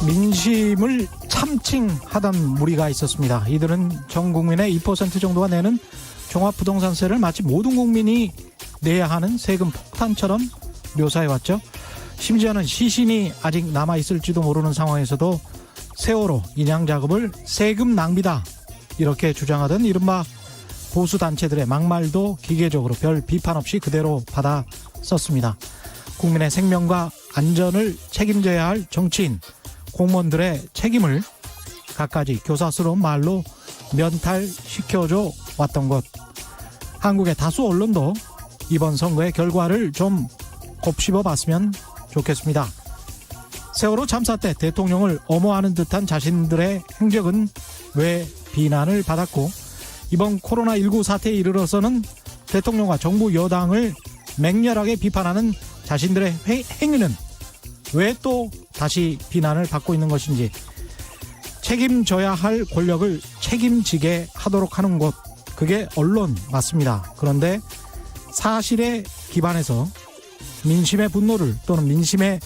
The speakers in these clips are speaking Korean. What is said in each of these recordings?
민심을 참칭하던 무리가 있었습니다. 이들은 전 국민의 2% 정도가 내는 종합부동산세를 마치 모든 국민이 내야 하는 세금 폭탄처럼 묘사해왔죠. 심지어는 시신이 아직 남아있을지도 모르는 상황에서도 세월호 인양 작업을 세금 낭비다 이렇게 주장하던 이른바 보수단체들의 막말도 기계적으로 별 비판 없이 그대로 받아 썼습니다. 국민의 생명과 안전을 책임져야 할 정치인, 공무원들의 책임을 갖가지 교사스러운 말로 면탈시켜줘 왔던 것. 한국의 다수 언론도 이번 선거의 결과를 좀 곱씹어 봤으면 좋겠습니다. 세월호 참사 때 대통령을 엄호하는 듯한 자신들의 행적은 왜 비난을 받았고, 이번 코로나19 사태에 이르러서는 대통령과 정부 여당을 맹렬하게 비판하는 자신들의 행위는 왜 또 다시 비난을 받고 있는 것인지, 책임져야 할 권력을 책임지게 하도록 하는 곳, 그게 언론 맞습니다. 그런데 사실에 기반해서 민심의 분노를 또는 민심의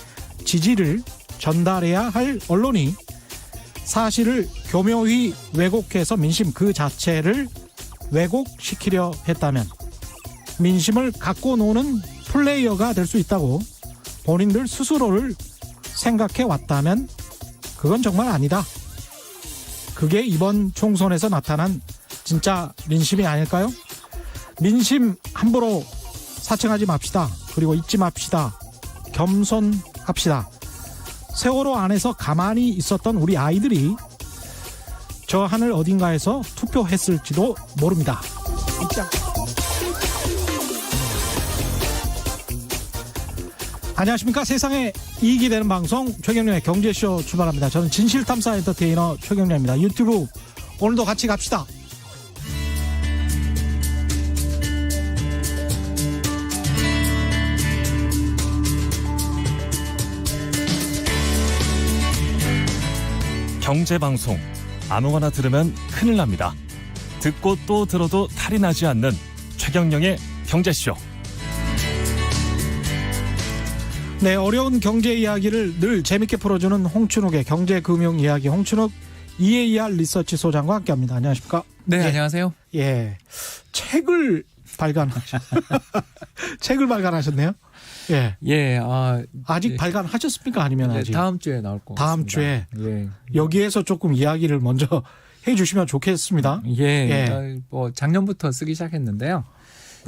지지를 전달해야 할 언론이 사실을 교묘히 왜곡해서 민심 그 자체를 왜곡시키려 했다면, 민심을 갖고 노는 플레이어가 될 수 있다고 본인들 스스로를 생각해 왔다면 그건 정말 아니다. 그게 이번 총선에서 나타난 진짜 민심이 아닐까요? 민심 함부로 사칭하지 맙시다. 그리고 잊지 맙시다. 겸손합시다. 세월호 안에서 가만히 있었던 우리 아이들이 저 하늘 어딘가에서 투표했을지도 모릅니다. 입장. 안녕하십니까. 세상에 이익이 되는 방송 최경련의 경제쇼 출발합니다. 저는 진실탐사 엔터테이너 최경련입니다. 유튜브 오늘도 같이 갑시다. 경제방송 아무거나 들으면 큰일 납니다. 듣고 또 들어도 탈이 나지 않는 최경영의 경제쇼. 네, 어려운 경제 이야기를 늘 재밌게 풀어주는 홍춘욱의 경제금융 이야기, 홍춘욱 EAR 리서치 소장과 함께합니다. 안녕하십니까? 네, 예. 안녕하세요. 예, 책을 발간하셨네요. 예, 예, 아직 예. 발간하셨습니까? 아니면 네, 아직? 다음 주에 나올 것 다음 같습니다. 주에. 예, 여기에서 조금 이야기를 먼저 해주시면 좋겠습니다. 예, 뭐 작년부터 쓰기 시작했는데요.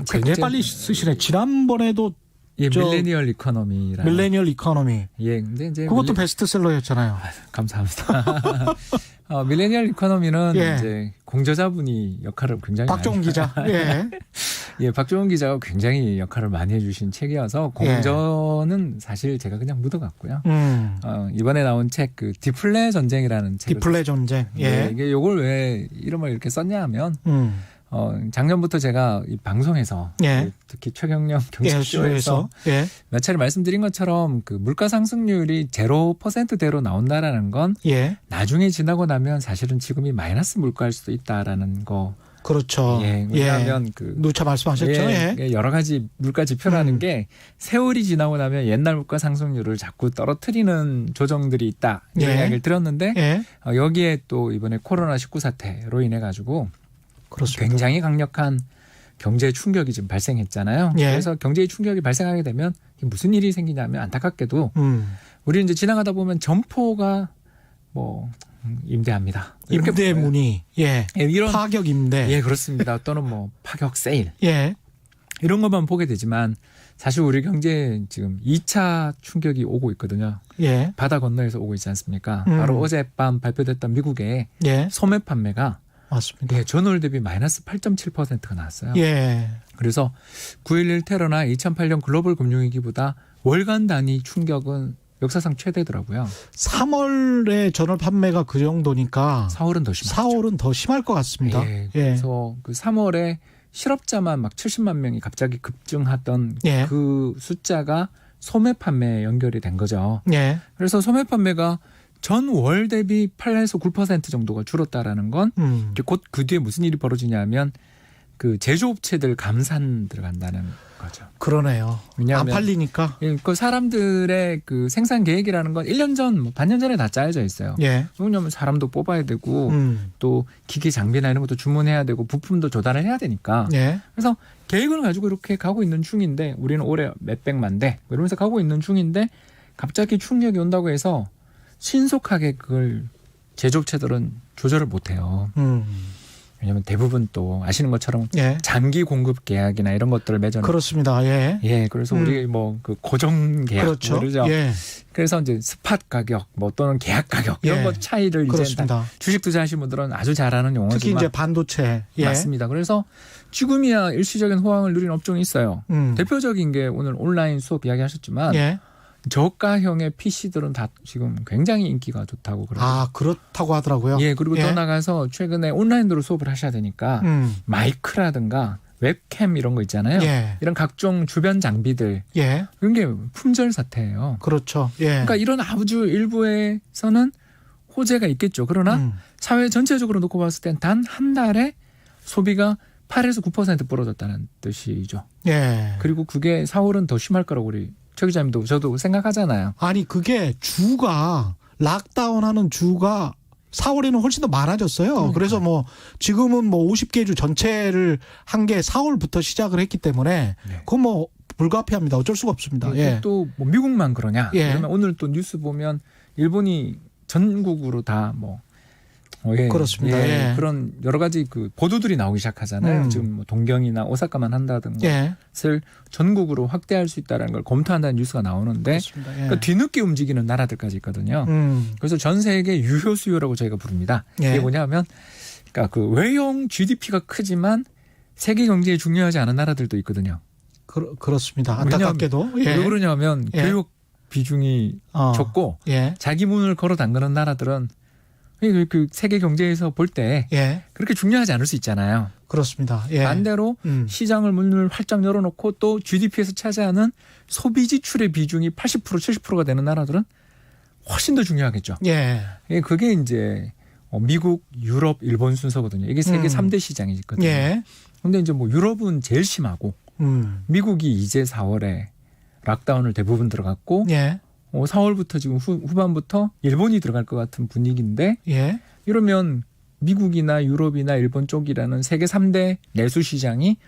굉장히 빨리 쓰시네. 지난번에도 예, 밀레니얼 이코노미라는. 밀레니얼 이코노미. 예, 근데 이제 그것도 베스트셀러였잖아요. 감사합니다. 밀레니얼 이코노미는 예. 이제 공저자분이 역할을 굉장히 박종훈 기자. 예. 예, 박종훈 기자가 굉장히 역할을 많이 해주신 책이어서 공저는 사실 제가 그냥 묻어갔고요. 이번에 나온 책 그 디플레 전쟁이라는 책을. 디플레 전쟁. 예. 네, 이게 요걸 왜 이름을 이렇게 썼냐 하면 작년부터 제가 이 방송에서 예. 특히 최경영 경제쇼에서 예. 몇 차례 말씀드린 것처럼 그 물가 상승률이 0%대로 나온다라는 건 예. 나중에 지나고 나면 사실은 지금이 마이너스 물가일 수도 있다라는 거. 그렇죠. 예, 왜냐하면 그 누차 말씀하셨죠. 예. 여러 가지 물가 지표라는 게 세월이 지나고 나면 옛날 물가 상승률을 자꾸 떨어뜨리는 조정들이 있다 이런 예. 이야기를 들었는데 예. 여기에 또 이번에 코로나19 사태로 인해 가지고 그렇습니다. 굉장히 강력한 경제 충격이 지금 발생했잖아요. 예. 그래서 경제 충격이 발생하게 되면 무슨 일이 생기냐면 안타깝게도 우리 이제 지나가다 보면 점포가 뭐 임대합니다. 임대 문의. 예. 예, 이런 파격 임대. 예, 그렇습니다. 또는 뭐 파격 세일. 예. 이런 것만 보게 되지만 사실 우리 경제에 지금 2차 충격이 오고 있거든요. 예. 바다 건너에서 오고 있지 않습니까? 바로 어젯밤 발표됐던 미국의 예. 소매 판매가 맞습니다. 예, 전월 대비 마이너스 8.7%가 나왔어요. 예. 그래서 9.11 테러나 2008년 글로벌 금융위기보다 월간 단위 충격은 역사상 최대더라고요. 3월에 전월 판매가 그 정도니까 4월은 더 심하죠. 4월은 더 심할 것 같습니다. 예, 그래서 그 3월에 실업자만 막 70만 명이 갑자기 급증하던 예. 그 숫자가 소매 판매에 연결이 된 거죠. 예. 그래서 소매 판매가 전월 대비 8에서 9% 정도가 줄었다라는 건 곧 그 뒤에 무슨 일이 벌어지냐면 그 제조업체들 감산 들어간다는 거죠. 그러네요. 왜냐하면 안 팔리니까. 그 사람들의 그 생산 계획이라는 건 1년 전, 뭐 반년 전에 다 짜여져 있어요. 예. 왜냐하면 사람도 뽑아야 되고 또 기기 장비나 이런 것도 주문해야 되고 부품도 조달을 해야 되니까. 예. 그래서 계획을 가지고 이렇게 가고 있는 중인데 우리는 올해 몇백만 대 이러면서 가고 있는 중인데 갑자기 충격이 온다고 해서 신속하게 그걸 제조업체들은 조절을 못해요. 왜냐하면 대부분 또 아시는 것처럼 예. 장기 공급 계약이나 이런 것들을 맺어놓고 그렇습니다. 예. 예, 그래서 우리 뭐 그 고정 계약 그렇죠. 그러죠. 예. 그래서 이제 스팟 가격 뭐 또는 계약 가격 이런 예. 것 차이를 이제 그렇습니다. 주식 투자하시는 분들은 아주 잘 아는 용어지만 특히 이제 반도체. 예. 맞습니다. 그래서 지금이야 일시적인 호황을 누린 업종이 있어요. 대표적인 게 오늘 온라인 수업 이야기하셨지만 예. 저가형의 PC들은 다 지금 굉장히 인기가 좋다고 그러고. 아, 그렇다고 하더라고요. 예, 그리고 더 나가서 최근에 온라인으로 수업을 하셔야 되니까 마이크라든가 웹캠 이런 거 있잖아요. 예. 이런 각종 주변 장비들 예. 이런 게 품절 사태예요. 그렇죠. 예. 그러니까 이런 아주 일부에서는 호재가 있겠죠. 그러나 사회 전체적으로 놓고 봤을 땐 단 한 달에 소비가 8에서 9% 부러졌다는 뜻이죠. 예. 그리고 그게 4월은 더 심할 거라고 우리 최 기자님도 저도 생각하잖아요. 아니 그게 주가 락다운하는 주가 4월에는 훨씬 더 많아졌어요. 그래서 뭐 지금은 뭐 50개 주 전체를 한 게 4월부터 시작을 했기 때문에 그건 뭐 불가피합니다. 어쩔 수가 없습니다. 예. 또 뭐 미국만 그러냐? 예. 그러면 오늘 또 뉴스 보면 일본이 전국으로 다 뭐 그렇습니다. 예, 예. 그런 여러 가지 그 보도들이 나오기 시작하잖아요. 지금 뭐 동경이나 오사카만 한다든가 예. 것을 전국으로 확대할 수 있다는 걸 검토한다는 뉴스가 나오는데 그렇습니다. 예. 그러니까 뒤늦게 움직이는 나라들까지 있거든요. 그래서 전 세계 유효 수요라고 저희가 부릅니다. 예. 이게 뭐냐면 그러니까 그 외형 GDP가 크지만 세계 경제에 중요하지 않은 나라들도 있거든요. 그렇습니다. 안타깝게도. 예. 왜 그러냐면 예. 교육 비중이 적고 예. 자기 문을 걸어 담그는 나라들은 그 세계 경제에서 볼 때 예. 그렇게 중요하지 않을 수 있잖아요. 그렇습니다. 예. 반대로 시장을 문을 활짝 열어놓고 또 GDP에서 차지하는 소비 지출의 비중이 80% 70%가 되는 나라들은 훨씬 더 중요하겠죠. 예. 그게 이제 미국, 유럽, 일본 순서거든요. 이게 세계 3대 시장이거든요. 예. 근데 이제 뭐 유럽은 제일 심하고 미국이 이제 4월에 락다운을 대부분 들어갔고 예. 4월부터 지금 후반부터 일본이 들어갈 것 같은 분위기인데 예. 이러면 미국이나 유럽이나 일본 쪽이라는 세계 3대 내수 시장이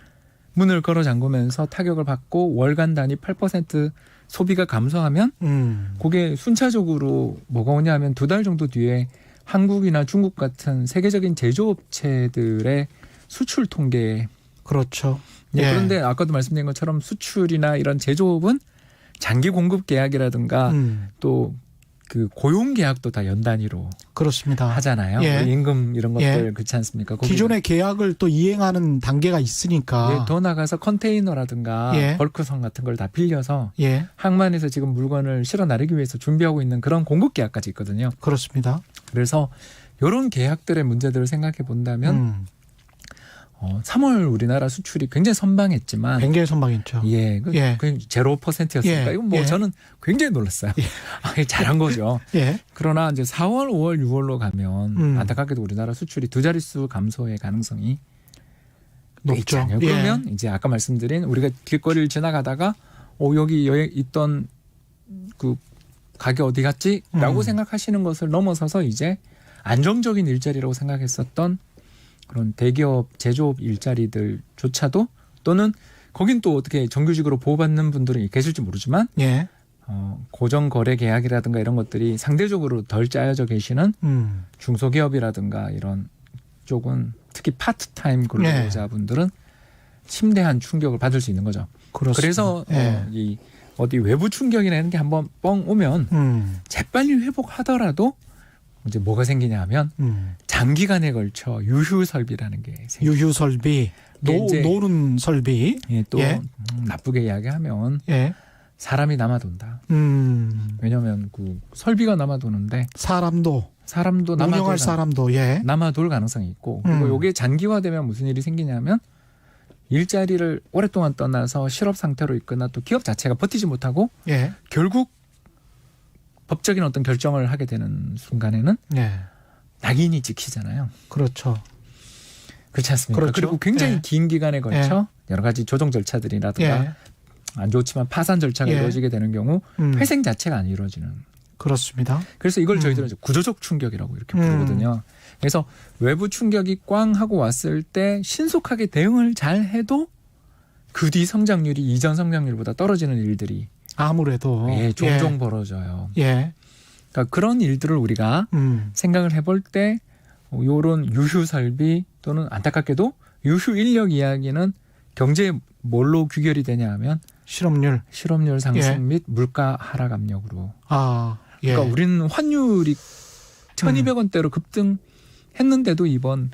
문을 걸어 잠그면서 타격을 받고 월간 단위 8% 소비가 감소하면 그게 순차적으로 뭐가 오냐면 2달 정도 뒤에 한국이나 중국 같은 세계적인 제조업체들의 수출 통계에 그렇죠. 네, 예. 그런데 아까도 말씀드린 것처럼 수출이나 이런 제조업은 장기 공급 계약이라든가 또 그 고용 계약도 다 연 단위로 그렇습니다. 하잖아요. 예. 임금 이런 것들 예. 그렇지 않습니까? 기존의 계약을 또 이행하는 단계가 있으니까. 예, 더 나가서 컨테이너라든가 예. 벌크선 같은 걸 다 빌려서 예. 항만에서 지금 물건을 실어 나르기 위해서 준비하고 있는 그런 공급 계약까지 있거든요. 그렇습니다. 그래서 이런 계약들의 문제들을 생각해 본다면 3월 우리나라 수출이 굉장히 선방했지만 굉장히 선방했죠. 예, 예. 0%였으니까 예. 이건 뭐 예. 저는 굉장히 놀랐어요. 잘한 거죠. 예. 그러나 이제 4월, 5월, 6월로 가면 안타깝게도 우리나라 수출이 2자릿수 감소의 가능성이 높죠. 있잖아요. 예. 그러면 이제 아까 말씀드린 우리가 길거리를 지나가다가 여기 여행 있던 그 가게 어디 갔지?라고 생각하시는 것을 넘어서서 이제 안정적인 일자리라고 생각했었던 그런 대기업 제조업 일자리들조차도 또는 거긴 또 어떻게 정규직으로 보호받는 분들이 계실지 모르지만 예. 고정 거래 계약이라든가 이런 것들이 상대적으로 덜 짜여져 계시는 중소기업이라든가 이런 쪽은 특히 파트타임 근로자분들은 심대한 충격을 받을 수 있는 거죠. 그렇습니다. 그래서 예. 이 어디 외부 충격이나 이런 게 한번 뻥 오면 재빨리 회복하더라도 이제 뭐가 생기냐 하면 장기간에 걸쳐 유휴 설비라는 게 생겨요. 유휴 설비, 노는 설비. 예, 또 예. 나쁘게 이야기하면 예. 사람이 남아돈다. 왜냐하면 그 설비가 남아도는데 사람도 남아돌 사람도 예. 남아돌 가능성이 있고 그리고 이게 장기화되면 무슨 일이 생기냐면 일자리를 오랫동안 떠나서 실업 상태로 있거나 또 기업 자체가 버티지 못하고 예. 결국 법적인 어떤 결정을 하게 되는 순간에는 예. 낙인이 찍히잖아요. 그렇죠. 그렇지 않습니까? 그렇죠. 그리고 굉장히 예. 긴 기간에 걸쳐 여러 가지 조정 절차들이라든가 예. 안 좋지만 파산 절차가 예. 이루어지게 되는 경우 회생 자체가 안 이루어지는. 그렇습니다. 그래서 이걸 저희들은 이제 구조적 충격이라고 이렇게 부르거든요. 그래서 외부 충격이 꽝 하고 왔을 때 신속하게 대응을 잘 해도 그 뒤 성장률이 이전 성장률보다 떨어지는 일들이 아무래도 예, 종종 벌어져요. 예. 그러니까 그런 일들을 우리가 생각을 해볼 때 이런 유휴 설비 또는 안타깝게도 유휴 인력 이야기는 경제에 뭘로 규결이 되냐 하면 실업률. 실업률 상승 예. 및 물가 하락 압력으로. 아, 예. 그러니까 우리는 환율이 1,200원대로 급등했는데도 이번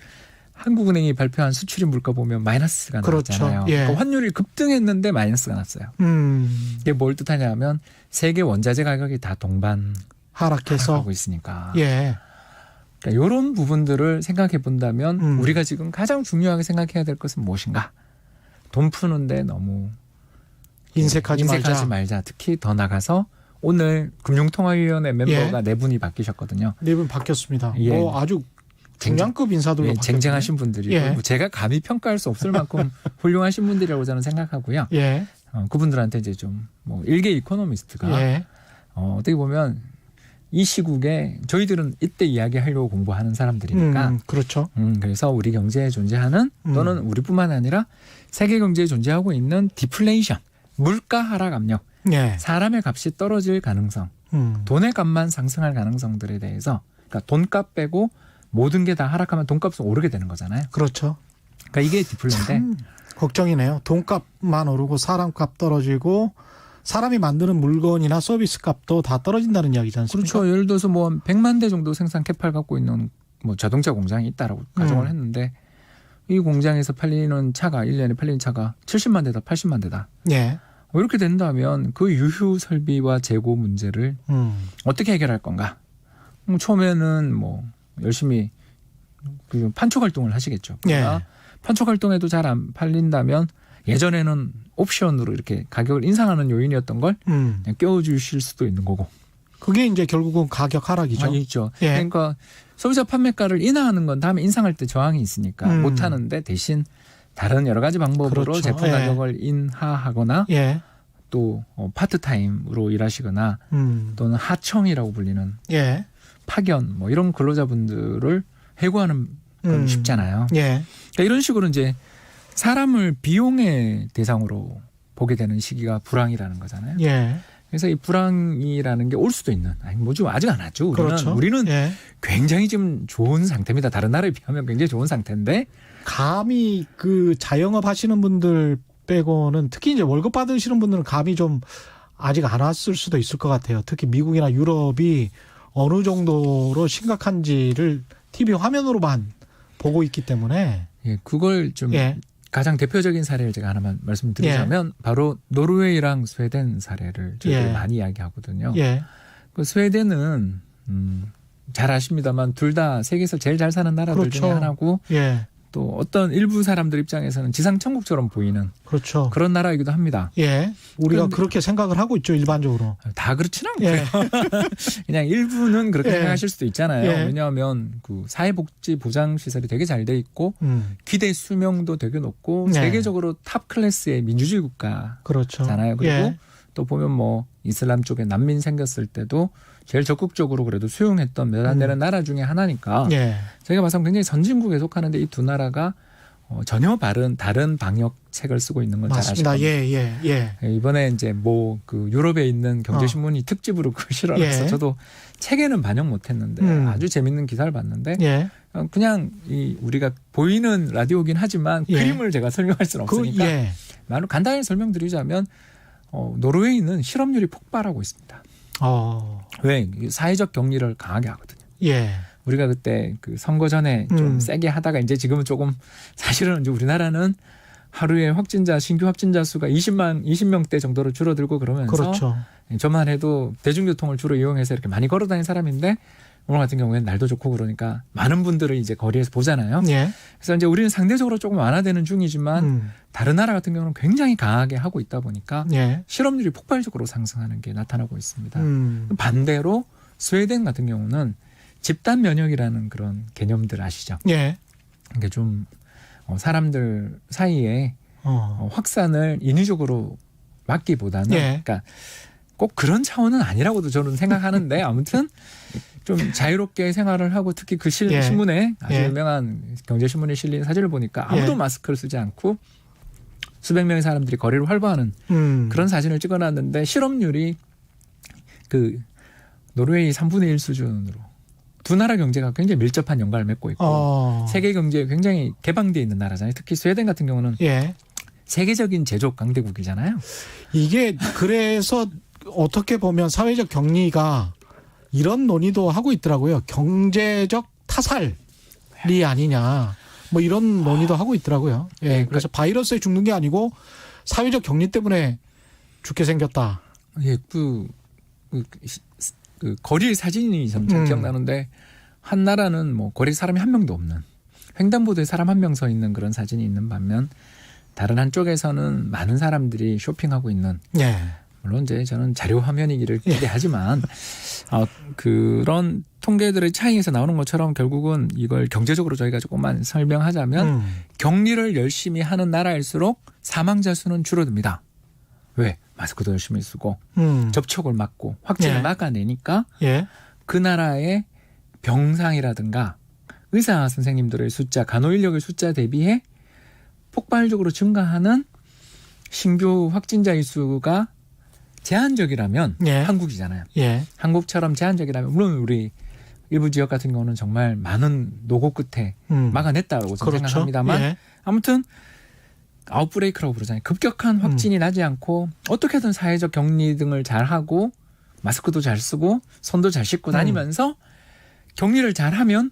한국은행이 발표한 수출입 물가 보면 마이너스가 그렇죠. 나왔잖아요. 예. 그러니까 환율이 급등했는데 마이너스가 났어요. 이게 뭘 뜻하냐 하면 세계 원자재 가격이 다 동반 하락해서 하락하고 있으니까. 예. 그러니까 이런 부분들을 생각해 본다면 우리가 지금 가장 중요하게 생각해야 될 것은 무엇인가? 돈 푸는데 너무 인색하지 말자. 특히 더 나가서 오늘 금융통화위원회 멤버가 네 분이 바뀌셨거든요. 네 분 바뀌었습니다. 예. 뭐 아주 중량급 인사들로 예, 바뀌었네요. 쟁쟁하신 분들이 예. 뭐 제가 감히 평가할 수 없을 만큼 훌륭하신 분들이라고 저는 생각하고요. 예. 그분들한테 이제 좀 뭐 일개 이코노미스트가 예. 어떻게 보면 이 시국에 저희들은 이때 이야기하려고 공부하는 사람들이니까 그렇죠. 그래서 우리 경제에 존재하는 또는 우리뿐만 아니라 세계 경제에 존재하고 있는 디플레이션, 물가 하락 압력, 예. 사람의 값이 떨어질 가능성, 돈의 값만 상승할 가능성들에 대해서 그러니까 돈값 빼고 모든 게 다 하락하면 돈값은 오르게 되는 거잖아요. 그렇죠. 그러니까 이게 디플레인데 참 걱정이네요. 돈값만 오르고 사람값 떨어지고 사람이 만드는 물건이나 서비스 값도 다 떨어진다는 이야기지 않습니까? 그렇죠. 예를 들어서 뭐 100만 대 정도 생산 캐파를 갖고 있는 뭐 자동차 공장이 있다라고 가정을 했는데 이 공장에서 팔리는 차가 1년에 팔리는 차가 70만 대다 80만 대다. 예. 이렇게 된다면 그 유휴 설비와 재고 문제를 어떻게 해결할 건가? 처음에는 뭐 열심히 그 판촉 활동을 하시겠죠. 그러나 예. 판촉 활동에도 잘 안 팔린다면 예전에는 옵션으로 이렇게 가격을 인상하는 요인이었던 걸 그냥 껴주실 수도 있는 거고. 그게 이제 결국은 가격 하락이죠. 있죠. 예. 그러니까 소비자 판매가를 인하하는 건 다음에 인상할 때 저항이 있으니까 못 하는데 대신 다른 여러 가지 방법으로 그렇죠. 제품 예. 가격을 인하하거나 예. 또 파트타임으로 일하시거나 또는 하청이라고 불리는 예. 파견 뭐 이런 근로자분들을 해고하는 건 쉽잖아요. 예. 그러니까 이런 식으로 이제 사람을 비용의 대상으로 보게 되는 시기가 불황이라는 거잖아요. 예. 그래서 이 불황이라는 게 올 수도 있는 아니 뭐죠 아직 안 왔죠. 그렇죠. 우리는 예. 굉장히 지금 좋은 상태입니다. 다른 나라에 비하면 굉장히 좋은 상태인데 감히 그 자영업 하시는 분들 빼고는 특히 이제 월급 받으시는 분들은 감이 좀 아직 안 왔을 수도 있을 것 같아요. 특히 미국이나 유럽이 어느 정도로 심각한지를 TV 화면으로만 보고 있기 때문에 예, 그걸 좀 예. 가장 대표적인 사례를 제가 하나만 말씀드리자면 바로 노르웨이랑 스웨덴 사례를 저희들이 예. 많이 이야기하거든요. 예. 그 스웨덴은 잘 아십니다만 둘 다 세계에서 제일 잘 사는 나라들 그렇죠. 중에 하나고 예. 또 어떤 일부 사람들 입장에서는 지상 천국처럼 보이는 그렇죠. 그런 나라이기도 합니다. 예. 우리가 그런데- 그렇게 생각을 하고 있죠, 일반적으로. 다 그렇지는 않고요. 예. 그냥 일부는 그렇게 예. 생각하실 수도 있잖아요. 예. 왜냐하면 그 사회복지 보장 시설이 되게 잘 돼 있고 기대 수명도 되게 높고 네. 세계적으로 탑 클래스의 민주주의 국가잖아요. 그렇죠. 그리고 예. 또 보면 뭐 이슬람 쪽에 난민 생겼을 때도 제일 적극적으로 그래도 수용했던 몇 안 되는 나라 중에 하나니까 예. 제가 봐서는 굉장히 선진국에 속하는데 이 두 나라가 전혀 다른 방역책을 쓰고 있는 건 잘 아실 맞습니다. 겁니다. 예. 이번에 이제 뭐 그 유럽에 있는 경제신문이 특집으로 그 실어서 예. 저도 책에는 반영 못했는데 아주 재밌는 기사를 봤는데 예. 그냥 이 우리가 보이는 라디오긴 하지만 예. 그림을 제가 설명할 수는 그 없으니까 예. 말로 간단히 설명드리자면 노르웨이는 실업률이 폭발하고 있습니다. 왜? 사회적 격리를 강하게 하거든요. 예. 우리가 그때 그 선거 전에 좀 세게 하다가 이제 지금은 조금 사실은 이제 우리나라는 하루에 신규 확진자 수가 20명대 정도로 줄어들고 그러면서 그렇죠. 저만 해도 대중교통을 주로 이용해서 이렇게 많이 걸어 다니는 사람인데 오늘 같은 경우에는 날도 좋고 그러니까 많은 분들을 이제 거리에서 보잖아요. 예. 그래서 이제 우리는 상대적으로 조금 완화되는 중이지만 음. 다른 나라 같은 경우는 굉장히 강하게 하고 있다 보니까 예. 실업률이 폭발적으로 상승하는 게 나타나고 있습니다. 음. 반대로 스웨덴 같은 경우는 집단 면역이라는 그런 개념들 아시죠? 예. 이게 좀 사람들 사이에 확산을 인위적으로 막기보다는 예. 그러니까 꼭 그런 차원은 아니라고도 저는 생각하는데 아무튼 좀 자유롭게 생활을 하고 특히 그 예. 신문에 아주 예. 유명한 경제신문에 실린 사진을 보니까 아무도 예. 마스크를 쓰지 않고 수백 명의 사람들이 거리를 활보하는 그런 사진을 찍어놨는데 실업률이 그 노르웨이 3분의 1 수준으로 두 나라 경제가 굉장히 밀접한 연관을 맺고 있고 세계 경제에 굉장히 개방되어 있는 나라잖아요. 특히 스웨덴 같은 경우는 예. 세계적인 제조업 강대국이잖아요. 이게 그래서 어떻게 보면 사회적 격리가 이런 논의도 하고 있더라고요. 경제적 타살이 아니냐. 뭐 이런 논의도 하고 있더라고요. 예. 그래서 바이러스에 죽는 게 아니고 사회적 격리 때문에 죽게 생겼다. 예, 그 거리의 사진이 참 기억나는데 한 나라는 뭐 거리에 사람이 한 명도 없는 횡단보도에 사람 한 명 서 있는 그런 사진이 있는 반면 다른 한쪽에서는 많은 사람들이 쇼핑하고 있는 예. 물론 이제 저는 자료 화면이기를 기대하지만 그런 통계들의 차이에서 나오는 것처럼 결국은 이걸 경제적으로 저희가 조금만 설명하자면 격리를 열심히 하는 나라일수록 사망자 수는 줄어듭니다. 왜? 마스크도 열심히 쓰고 접촉을 막고 확진을 예. 막아내니까 예. 그 나라의 병상이라든가 의사 선생님들의 숫자, 간호인력의 숫자 대비해 폭발적으로 증가하는 신규 확진자의 수가 제한적이라면 예. 한국이잖아요. 예. 한국처럼 제한적이라면 물론 우리 일부 지역 같은 경우는 정말 많은 노고 끝에 막아냈다고 저는 그렇죠. 생각합니다만 예. 아무튼 아웃브레이크라고 부르잖아요. 급격한 확진이 나지 않고 어떻게든 사회적 격리 등을 잘하고 마스크도 잘 쓰고 손도 잘 씻고 다니면서 격리를 잘하면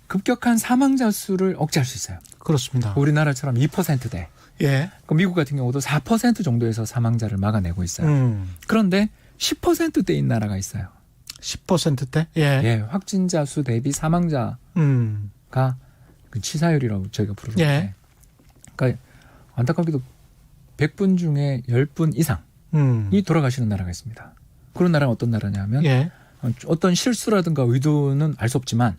급격한 사망자 수를 억제할 수 있어요. 그렇습니다. 우리나라처럼 2%대. 예. 미국 같은 경우도 4% 정도에서 사망자를 막아내고 있어요. 그런데 10%대인 나라가 있어요. 10%대? 예. 예, 확진자 수 대비 사망자가 그 치사율이라고 저희가 부르는데, 예. 그러니까 안타깝게도 100분 중에 10분 이상이 돌아가시는 나라가 있습니다. 그런 나라는 어떤 나라냐면 예. 어떤 실수라든가 의도는 알 수 없지만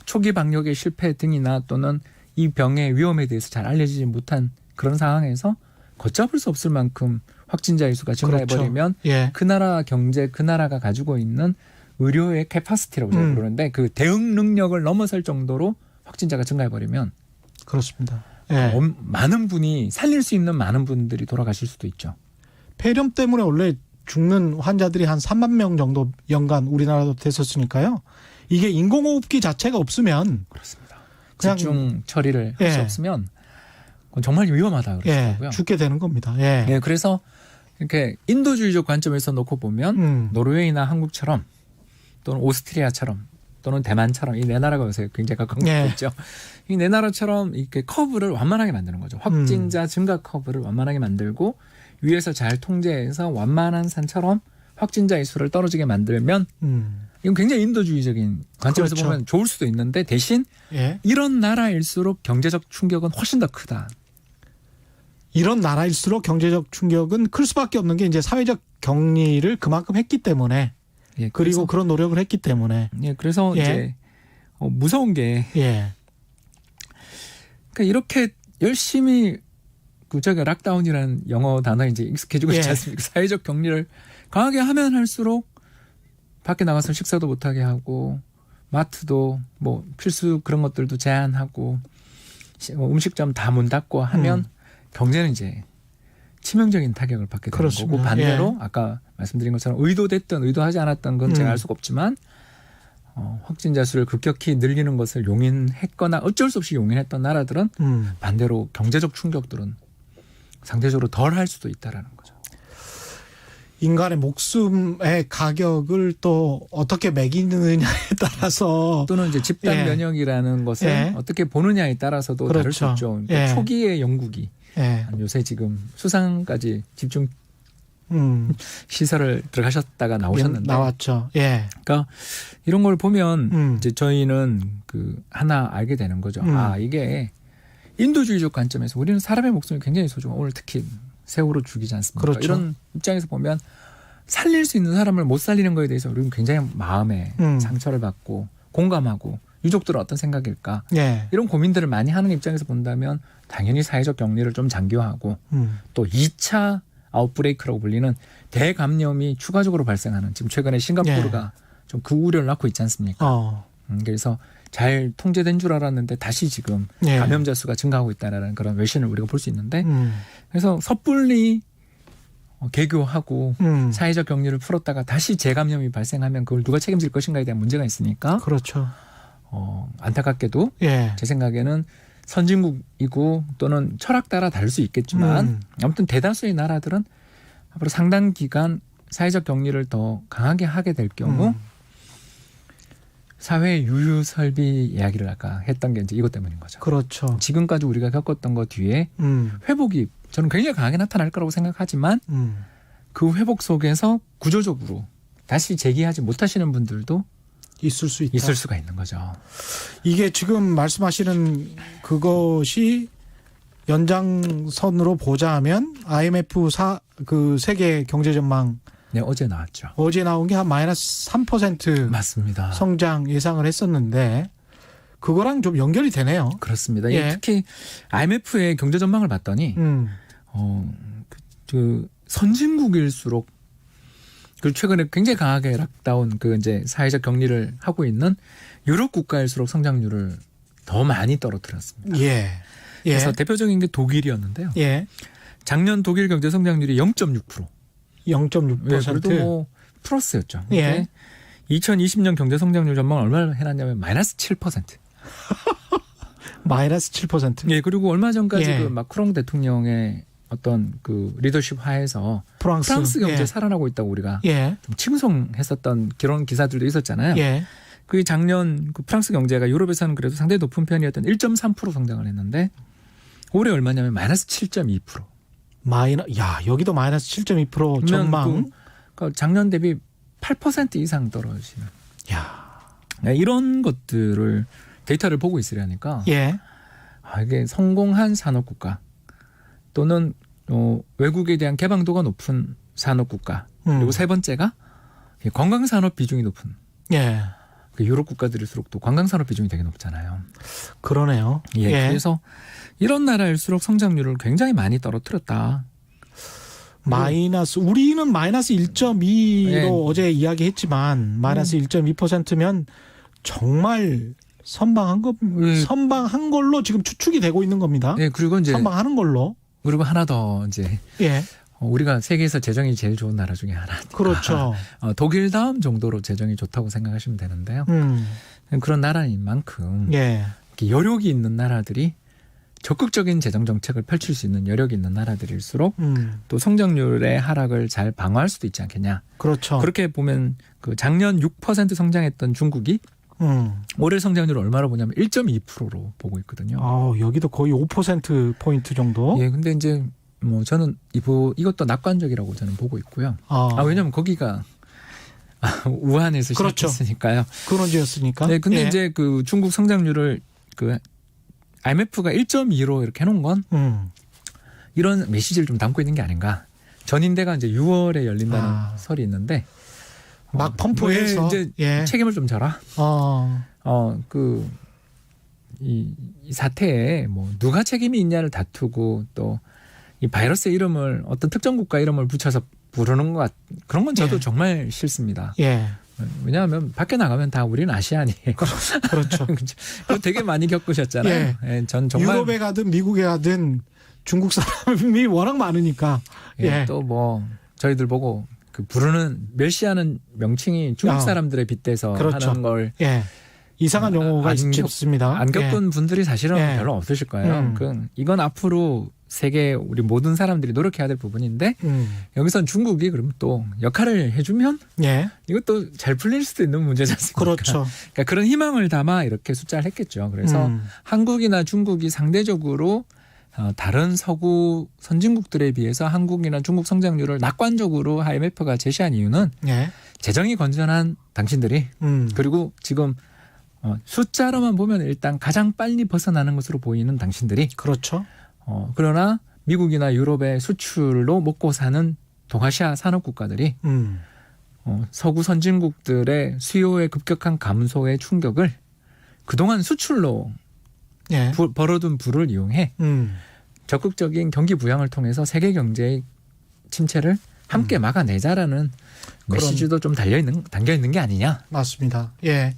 초기 방역의 실패 등이나 또는 이 병의 위험에 대해서 잘 알려지지 못한 그런 상황에서 걷잡을 수 없을 만큼 확진자의 수가 증가해버리면 그렇죠. 예. 그 나라 경제, 그 나라가 가지고 있는 의료의 캐파시티라고 저희가 부르는데 그 대응 능력을 넘어설 정도로 확진자가 증가해버리면 그렇습니다. 예. 많은 분이 살릴 수 있는 많은 분들이 돌아가실 수도 있죠. 폐렴 때문에 원래 죽는 환자들이 한 3만 명 정도 연간 우리나라도 됐었으니까요. 이게 인공호흡기 자체가 없으면 그렇습니다. 그냥 집중 처리를 할 수 예. 없으면 그건 정말 위험하다 그러더라고요. 예, 죽게 되는 겁니다. 예. 예, 그래서 이렇게 인도주의적 관점에서 놓고 보면 노르웨이나 한국처럼 또는 오스트리아처럼 또는 대만처럼 이 네 나라가 요새 굉장히 가까운 거 있죠. 이 네 나라처럼 이렇게 커브를 완만하게 만드는 거죠. 확진자 증가 커브를 완만하게 만들고 위에서 잘 통제해서 완만한 산처럼 확진자의 수를 떨어지게 만들면 이건 굉장히 인도주의적인 관점에서 그렇죠. 보면 좋을 수도 있는데 대신 예. 이런 나라일수록 경제적 충격은 훨씬 더 크다. 이런 나라일수록 경제적 충격은 클 수밖에 없는 게 이제 사회적 격리를 그만큼 했기 때문에 예, 그리고 그런 노력을 했기 때문에 예, 그래서 예. 이제 무서운 게 예. 그러니까 이렇게 열심히 그 저가 락다운이라는 영어 단어에 이제 익숙해지고 있지 예. 않습니까? 사회적 격리를 강하게 하면 할수록 밖에 나가서 식사도 못하게 하고 마트도 뭐 필수 그런 것들도 제한하고 음식점 다 문 닫고 하면 경제는 이제 치명적인 타격을 받게 되는 그렇습니다. 거고 반대로 예. 아까 말씀드린 것처럼 의도됐든 의도하지 않았던 건 제가 알 수가 없지만 확진자 수를 급격히 늘리는 것을 용인했거나 어쩔 수 없이 용인했던 나라들은 반대로 경제적 충격들은 상대적으로 덜 할 수도 있다라는 거죠. 인간의 목숨의 가격을 또 어떻게 매기느냐에 따라서 또는 이제 집단 예. 면역이라는 것을 예. 어떻게 보느냐에 따라서도 다를 수 그렇죠. 있죠. 그러니까 예. 초기의 영국이 예. 요새 지금 수상까지 집중 시설을 들어가셨다가 나오셨는데 나왔죠. 예. 그러니까 이런 걸 보면 이제 이제 저희는 그 하나 알게 되는 거죠. 아, 이게 인도주의적 관점에서 우리는 사람의 목숨이 굉장히 소중하고 오늘 특히 세월호 죽이지 않습니까? 그렇죠. 이런 입장에서 보면 살릴 수 있는 사람을 못 살리는 거에 대해서 우리는 굉장히 마음에 상처를 받고 공감하고 유족들은 어떤 생각일까? 예. 이런 고민들을 많이 하는 입장에서 본다면 당연히 사회적 격리를 좀 장기화하고 또 2차 아웃브레이크라고 불리는 대감염이 추가적으로 발생하는 지금 최근에 싱가포르가 좀 그 우려를 낳고 있지 않습니까? 그래서 잘 통제된 줄 알았는데 다시 지금 감염자 수가 증가하고 있다는 그런 외신을 우리가 볼 수 있는데 그래서 섣불리 개교하고 사회적 격리를 풀었다가 다시 재감염이 발생하면 그걸 누가 책임질 것인가에 대한 문제가 있으니까 그렇죠. 안타깝게도 예. 제 생각에는 선진국이고 또는 철학 따라 다를 수 있겠지만 아무튼 대다수의 나라들은 앞으로 상당 기간 사회적 격리를 더 강하게 하게 될 경우 사회 유유 설비 이야기를 아까 했던 게 이제 이것 때문인 거죠. 그렇죠. 지금까지 우리가 겪었던 것 뒤에 회복이 저는 굉장히 강하게 나타날 거라고 생각하지만 그 회복 속에서 구조적으로 다시 재기하지 못하시는 분들도 있을 수 있다. 있을 수가 있는 거죠. 이게 지금 말씀하시는 그것이 연장선으로 보자면 IMF 그 세계 경제 전망 네, 어제 나왔죠. 어제 나온 게 한 마이너스 3% 맞습니다. 성장 예상을 했었는데 그거랑 좀 연결이 되네요. 그렇습니다. 예. 특히 IMF의 경제 전망을 봤더니 그 선진국일수록 그 최근에 굉장히 강하게 락다운 그 이제 사회적 격리를 하고 있는 유럽 국가일수록 성장률을 더 많이 떨어뜨렸습니다. 예. 예. 그래서 대표적인 게 독일이었는데요. 예. 작년 독일 경제 성장률이 0.6%. 0.6%. 네, 그래도 뭐 플러스였죠. 예. 2020년 경제 성장률 전망을 얼마나 해놨냐면 마이너스 7%. 마이너스 7%. 예, 그리고 얼마 전까지 예. 그 마크롱 대통령의 어떤 그 리더십 하에서 프랑스 경제 예. 살아나고 있다고 우리가 예. 좀 칭송했었던 그런 기사들도 있었잖아요. 예. 그 작년 그 프랑스 경제가 유럽에서는 그래도 상당히 높은 편이었던 1.3% 성장을 했는데 올해 얼마냐면 마이너스 7.2%. 야, 여기도 마이너스 7.2% 전망. 그 작년 대비 8% 이상 떨어지는. 야. 네, 이런 것들을 데이터를 보고 있으려니까 예. 이게 성공한 산업국가 또는 외국에 대한 개방도가 높은 산업국가 그리고 세 번째가 관광산업 비중이 높은 예. 그 유럽 국가들일수록 또 관광산업 비중이 되게 높잖아요. 그러네요. 예, 예. 그래서 이런 나라일수록 성장률을 굉장히 많이 떨어뜨렸다. 우리는 마이너스 1.2로 예. 어제 이야기했지만 마이너스 1.2%면 정말 선방한 걸로 지금 추측이 되고 있는 겁니다. 예, 그리고 이제 선방하는 걸로. 그리고 하나 더 이제 예. 우리가 세계에서 재정이 제일 좋은 나라 중에 하나. 그렇죠. 독일 다음 정도로 재정이 좋다고 생각하시면 되는데요. 그런 나라인 만큼 예. 이렇게 여력이 있는 나라들이 적극적인 재정 정책을 펼칠 수 있는 여력이 있는 나라들일수록 또 성장률의 하락을 잘 방어할 수도 있지 않겠냐. 그렇죠. 그렇게 보면 그 작년 6% 성장했던 중국이 올해 성장률을 얼마로 보냐면 1.2%로 보고 있거든요. 여기도 거의 5%포인트 정도. 예, 근데 이제 뭐 저는 이것도 낙관적이라고 저는 보고 있고요. 왜냐하면 거기가 우한에서 그렇죠. 시작했으니까요. 근원지였으니까. 네, 근데 예. 이제 그 중국 성장률을 그 IMF가 1.2로 이렇게 해놓은 건 이런 메시지를 좀 담고 있는 게 아닌가. 전인대가 이제 6월에 열린다는 설이 있는데 막 펌프해서 이제 예. 책임을 좀 져라. 이 사태에 뭐 누가 책임이 있냐를 다투고 또 이 바이러스의 이름을 어떤 특정 국가 이름을 붙여서 부르는 것 그런 건 저도 예. 정말 싫습니다. 예. 왜냐하면 밖에 나가면 다 우리는 아시아니. 그렇죠. 그거 되게 많이 겪으셨잖아요. 예, 전 정말 유럽에 가든 미국에 가든 중국 사람이 워낙 많으니까. 예. 또 뭐 저희들 보고 그 부르는 멸시하는 명칭이 중국 사람들에 빗대서 그렇죠. 하는 걸 예. 이상한 용어가 있습니다. 안 겪은 분들이 사실은 예. 별로 없으실 거예요. 이건 앞으로 세계 우리 모든 사람들이 노력해야 될 부분인데 여기선 중국이 그러면 또 역할을 해주면 예. 이것도 잘 풀릴 수도 있는 문제지 않습니까? 그렇죠. 그러니까 그런 희망을 담아 이렇게 숫자를 했겠죠. 그래서 한국이나 중국이 상대적으로 다른 서구 선진국들에 비해서 한국이나 중국 성장률을 낙관적으로 IMF가 제시한 이유는 예. 재정이 건전한 당신들이 그리고 지금 숫자로만 보면 일단 가장 빨리 벗어나는 것으로 보이는 당신들이 그렇죠. 그러나 미국이나 유럽의 수출로 먹고 사는 동아시아 산업 국가들이 서구 선진국들의 수요의 급격한 감소의 충격을 그동안 수출로 예. 벌어둔 부를 이용해 적극적인 경기 부양을 통해서 세계 경제의 침체를 함께 막아내자라는 메시지도 좀 담겨 있는 게 아니냐. 맞습니다. 예.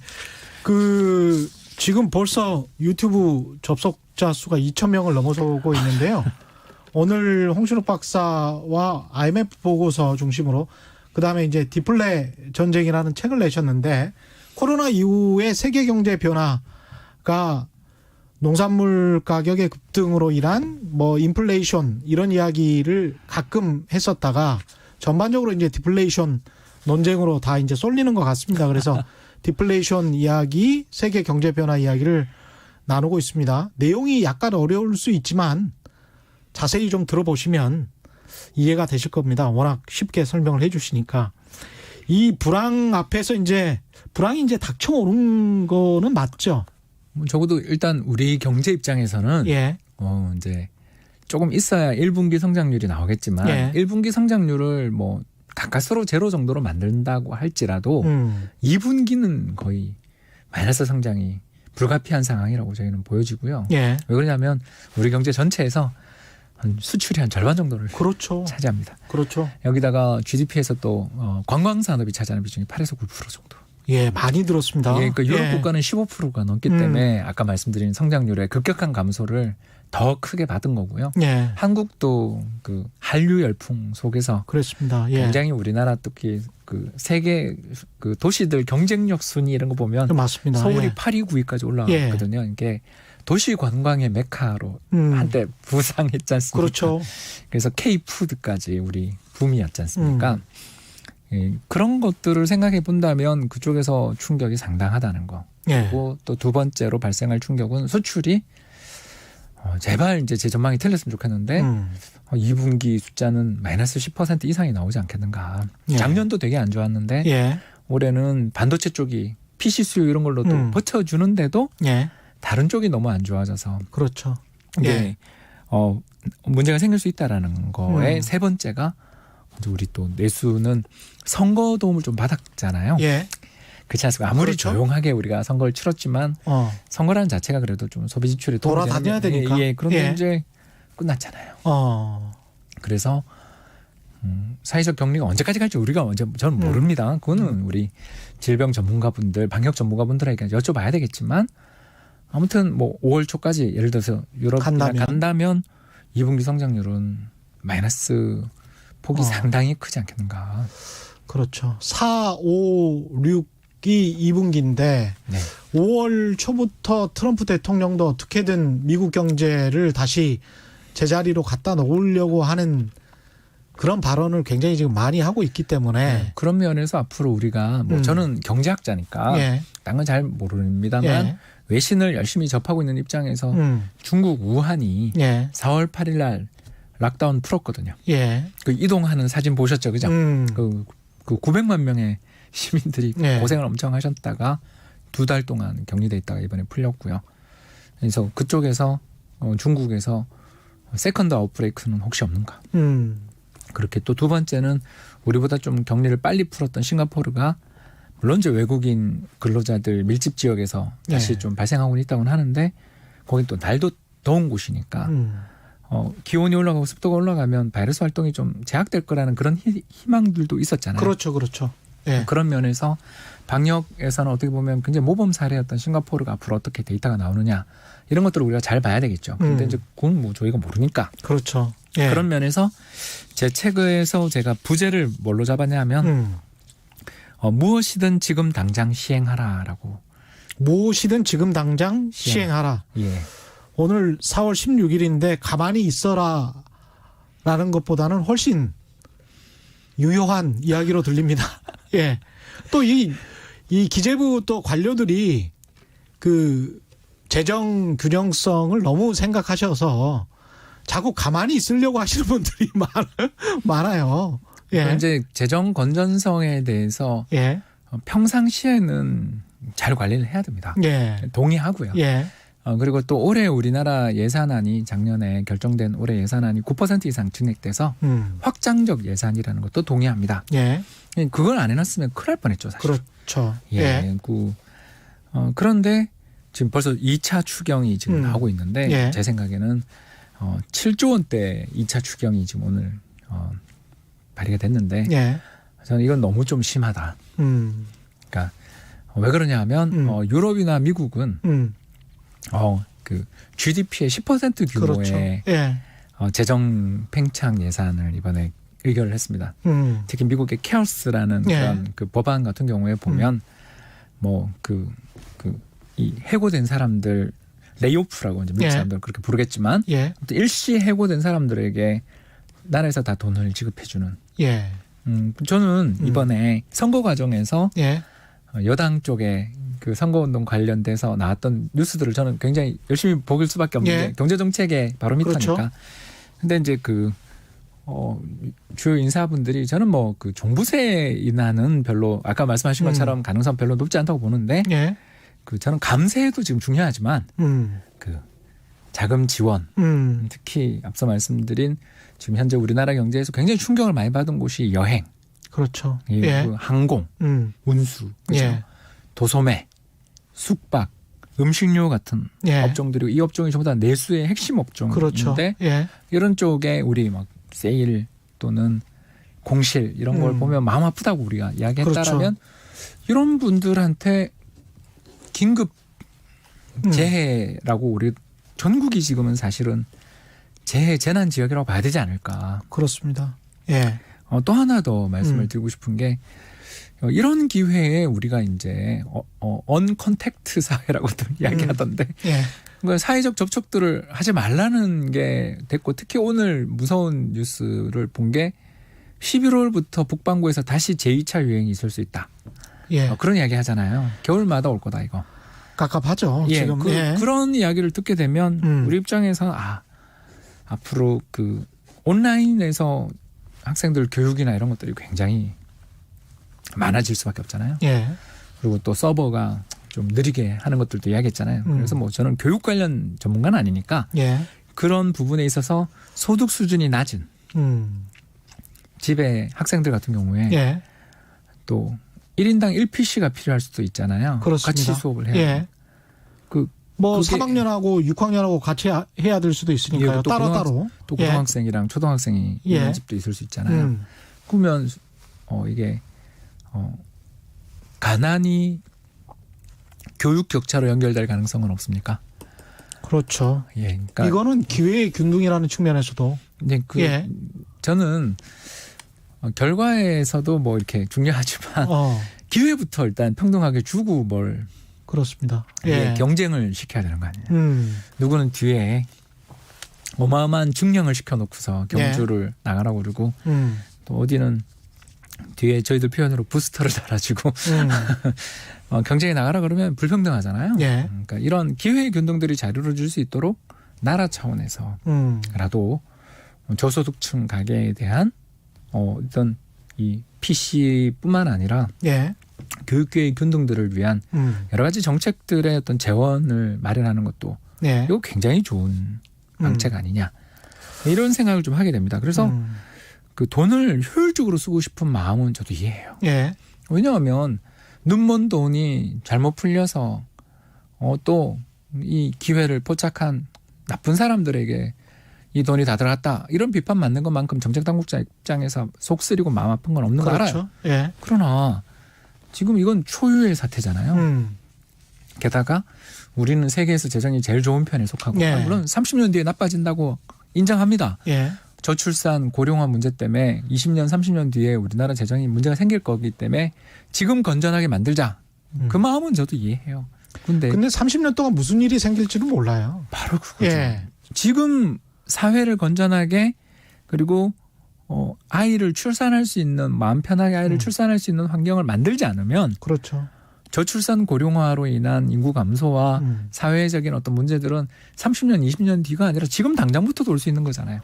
지금 벌써 유튜브 접속자 수가 2,000명을 넘어서고 있는데요. 오늘 홍신욱 박사와 IMF 보고서 중심으로 그다음에 이제 디플레 전쟁이라는 책을 내셨는데 코로나 이후의 세계 경제 변화가 농산물 가격의 급등으로 인한 뭐 인플레이션 이런 이야기를 가끔 했었다가 전반적으로 이제 디플레이션 논쟁으로 다 이제 쏠리는 것 같습니다. 그래서 디플레이션 이야기, 세계 경제 변화 이야기를 나누고 있습니다. 내용이 약간 어려울 수 있지만 자세히 좀 들어보시면 이해가 되실 겁니다. 워낙 쉽게 설명을 해 주시니까. 이 불황 앞에서 불황이 이제 닥쳐오는 거는 맞죠? 적어도 일단 우리 경제 입장에서는 예. 이제 조금 있어야 1분기 성장률이 나오겠지만 예. 1분기 성장률을 뭐 가까스로 제로 정도로 만든다고 할지라도 2분기는 거의 마이너스 성장이 불가피한 상황이라고 저희는 보여지고요. 예. 왜 그러냐면 우리 경제 전체에서 수출이 한 절반 정도를 그렇죠. 차지합니다. 그렇죠. 여기다가 GDP에서 또 관광 산업이 차지하는 비중이 8에서 9% 정도. 예, 많이 들었습니다. 예, 그러니까 유럽 예. 국가는 15%가 넘기 때문에 아까 말씀드린 성장률의 급격한 감소를 더 크게 받은 거고요. 예. 한국도 그 한류 열풍 속에서 그렇습니다. 예. 굉장히 우리나라 특히 그 세계 그 도시들 경쟁력 순위 이런 거 보면 맞습니다. 서울이 예. 8위, 9위까지 올라갔거든요. 이게 도시 관광의 메카로 한때 부상했지 않습니까? 그렇죠. 그래서 K푸드까지 우리 붐이었지 않습니까? 예, 그런 것들을 생각해 본다면 그쪽에서 충격이 상당하다는 거. 예. 그리고 또 두 번째로 발생할 충격은 수출이 제발 이제 제 전망이 틀렸으면 좋겠는데 2분기 숫자는 마이너스 10% 이상이 나오지 않겠는가. 예. 작년도 되게 안 좋았는데 예. 올해는 반도체 쪽이 PC 수요 이런 걸로 또 버텨주는데도 예. 다른 쪽이 너무 안 좋아져서 그렇죠. 이게 예. 문제가 생길 수 있다라는 거에 세 번째가 우리 또 내수는 선거 도움을 좀 받았잖아요. 예. 그렇지 않습니까? 아무리 그렇죠. 조용하게 우리가 선거를 치렀지만 선거라는 자체가 그래도 좀 소비 지출에 도움이 돌아다녀야 되니까. 예, 그런데 예. 이제 끝났잖아요. 그래서 사회적 격리가 언제까지 갈지 우리가 저는 모릅니다. 그거는 우리 질병 전문가분들, 방역 전문가분들에게 여쭤봐야 되겠지만 아무튼 뭐 5월 초까지 예를 들어서 유럽이나 간다면 2분기 성장률은 마이너스 폭이 상당히 크지 않겠는가. 그렇죠. 4, 5, 6이 2분기인데 네. 5월 초부터 트럼프 대통령도 어떻게든 미국 경제를 다시 제자리로 갖다 놓으려고 하는 그런 발언을 굉장히 지금 많이 하고 있기 때문에 네. 그런 면에서 앞으로 우리가 뭐 저는 경제학자니까 딴 건 잘 모릅니다만 외신을 열심히 접하고 있는 입장에서 중국 우한이 4월 8일 날 락다운 풀었거든요. 예. 그 이동하는 사진 보셨죠, 그죠? 그 900만 명의 시민들이 고생을 엄청 하셨다가 2달 동안 격리돼 있다가 이번에 풀렸고요. 그래서 그쪽에서 중국에서 세컨드 아웃브레이크는 혹시 없는가? 그렇게 또 두 번째는 우리보다 좀 격리를 빨리 풀었던 싱가포르가 물론 이제 외국인 근로자들 밀집 지역에서 다시 좀 발생하고 있다고는 하는데 거긴 또 날도 더운 곳이니까 기온이 올라가고 습도가 올라가면 바이러스 활동이 좀 제약될 거라는 그런 희망들도 있었잖아요. 그렇죠, 그렇죠. 예. 그런 면에서 방역에서는 어떻게 보면 굉장히 모범 사례였던 싱가포르가 앞으로 어떻게 데이터가 나오느냐 이런 것들을 우리가 잘 봐야 되겠죠. 근데 이제 그건 뭐 저희가 모르니까. 그렇죠. 예. 그런 면에서 제 책에서 제가 부제를 뭘로 잡았냐면 무엇이든 지금 당장 시행하라라고. 무엇이든 지금 당장 시행하라. 예. 오늘 4월 16일인데 가만히 있어라 라는 것보다는 훨씬 유효한 이야기로 들립니다. 예. 또 이 기재부 또 관료들이 그 재정 균형성을 너무 생각하셔서 자꾸 가만히 있으려고 하시는 분들이 많아요. 예. 이제 재정 건전성에 대해서 예. 평상시에는 잘 관리를 해야 됩니다. 예. 동의하고요. 예. 그리고 또 올해 우리나라 예산안이 작년에 결정된 올해 예산안이 9% 이상 증액돼서 확장적 예산이라는 것도 동의합니다. 예. 그걸 안 해놨으면 큰일 날 뻔했죠, 사실. 그렇죠. 예. 그런데 지금 벌써 2차 추경이 지금 나오고 있는데 예. 제 생각에는 7조 원대 2차 추경이 지금 오늘 발의가 됐는데 예. 저는 이건 너무 좀 심하다. 그러니까 왜 그러냐 하면 유럽이나 미국은 그 GDP의 10% 규모의 그렇죠. 예. 재정 팽창 예산을 이번에 의결을 했습니다. 특히 미국의 케어스라는 예. 그런 그 법안 같은 경우에 보면 이 해고된 사람들 레이오프라고 이제 미국 예. 사람들 그렇게 부르겠지만 예. 일시 해고된 사람들에게 나라에서 다 돈을 지급해주는. 예. 저는 이번에 선거 과정에서 예. 여당 쪽에 그 선거운동 관련돼서 나왔던 뉴스들을 저는 굉장히 열심히 보길 수밖에 없는 예. 게 경제정책의 바로미터니까. 그렇죠. 근데 이제 주요 인사분들이 저는 뭐 그 종부세 인하는 별로 아까 말씀하신 것처럼 가능성 별로 높지 않다고 보는데 예. 저는 감세도 지금 중요하지만 그 자금 지원 특히 앞서 말씀드린 지금 현재 우리나라 경제에서 굉장히 충격을 많이 받은 곳이 여행, 그렇죠. 예. 그 항공, 운수, 그렇죠? 예. 도소매, 숙박, 음식료 같은 예. 업종들이고 이 업종이 전부 다 내수의 핵심 업종인데 그렇죠. 예. 이런 쪽에 우리 막 세일 또는 공실 이런 걸 보면 마음 아프다고 우리가 이야기했다라면 그렇죠. 이런 분들한테 긴급 재해라고 우리 전국이 지금은 사실은 재난 지역이라고 봐야 되지 않을까. 그렇습니다. 예. 또 하나 더 말씀을 드리고 싶은 게 이런 기회에 우리가 이제 언컨택트 사회라고도 이야기하던데 예. 그러니까 사회적 접촉들을 하지 말라는 게 됐고 특히 오늘 무서운 뉴스를 본 게 11월부터 북반구에서 다시 제2차 유행이 있을 수 있다. 예. 그런 이야기 하잖아요. 겨울마다 올 거다 이거. 깝깝하죠. 예, 지금. 예. 그런 이야기를 듣게 되면 우리 입장에서는 앞으로 그 온라인에서 학생들 교육이나 이런 것들이 굉장히 많아질 수밖에 없잖아요. 예. 그리고 또 서버가 좀 느리게 하는 것들도 이야기했잖아요. 그래서 뭐 저는 교육 관련 전문가는 아니니까 예. 그런 부분에 있어서 소득 수준이 낮은 집의 학생들 같은 경우에 예. 또 1인당 1PC가 필요할 수도 있잖아요. 그렇습니다. 같이 수업을 해야 예. 돼요. 뭐 그게- 3학년하고 6학년하고 같이 해야 될 수도 있으니까요. 예, 또 따로따로. 또 예. 고등학생이랑 초등학생이 예. 있는 집도 있을 수 있잖아요. 그러면 이게 가난이 교육 격차로 연결될 가능성은 없습니까? 그렇죠. 예, 그러니까 이거는 기회의 균등이라는 측면에서도 이제 예. 저는 결과에서도 뭐 이렇게 중요하지만 기회부터 일단 평등하게 주고 뭘 그렇습니다. 이게 예. 경쟁을 시켜야 되는 거 아니에요. 누구는 뒤에 어마어마한 증량을 시켜놓고서 경주를 나가라고 그러고 또 어디는 뒤에 저희들 표현으로 부스터를 달아주고 경쟁에 나가라 그러면 불평등하잖아요. 예. 그러니까 이런 기회의 균등들이 자료를 줄 수 있도록 나라 차원에서라도 저소득층 가계에 대한 어떤 이 PC뿐만 아니라 예. 교육계의 균등들을 위한 여러 가지 정책들의 어떤 재원을 마련하는 것도 예. 이거 굉장히 좋은 방책 아니냐 이런 생각을 좀 하게 됩니다. 그래서 그 돈을 효율적으로 쓰고 싶은 마음은 저도 이해해요. 예. 왜냐하면 눈먼 돈이 잘못 풀려서 또 이 기회를 포착한 나쁜 사람들에게 이 돈이 다 들어갔다 이런 비판 맞는 것만큼 정책 당국자 입장에서 속 쓰리고 마음 아픈 건 없는 거 알아요. 그렇죠. 예. 그러나 지금 이건 초유의 사태잖아요. 게다가 우리는 세계에서 재정이 제일 좋은 편에 속하고 예. 물론 30년 뒤에 나빠진다고 인정합니다. 예. 저출산 고령화 문제 때문에 20년 30년 뒤에 우리나라 재정이 문제가 생길 거기 때문에 지금 건전하게 만들자. 그 마음은 저도 이해해요. 근데 30년 동안 무슨 일이 생길지는 몰라요. 바로 그거죠. 예. 지금 사회를 건전하게 그리고 아이를 출산할 수 있는 마음 편하게 아이를 출산할 수 있는 환경을 만들지 않으면 그렇죠. 저출산 고령화로 인한 인구 감소와 사회적인 어떤 문제들은 30년, 20년 뒤가 아니라 지금 당장부터도 올 수 있는 거잖아요.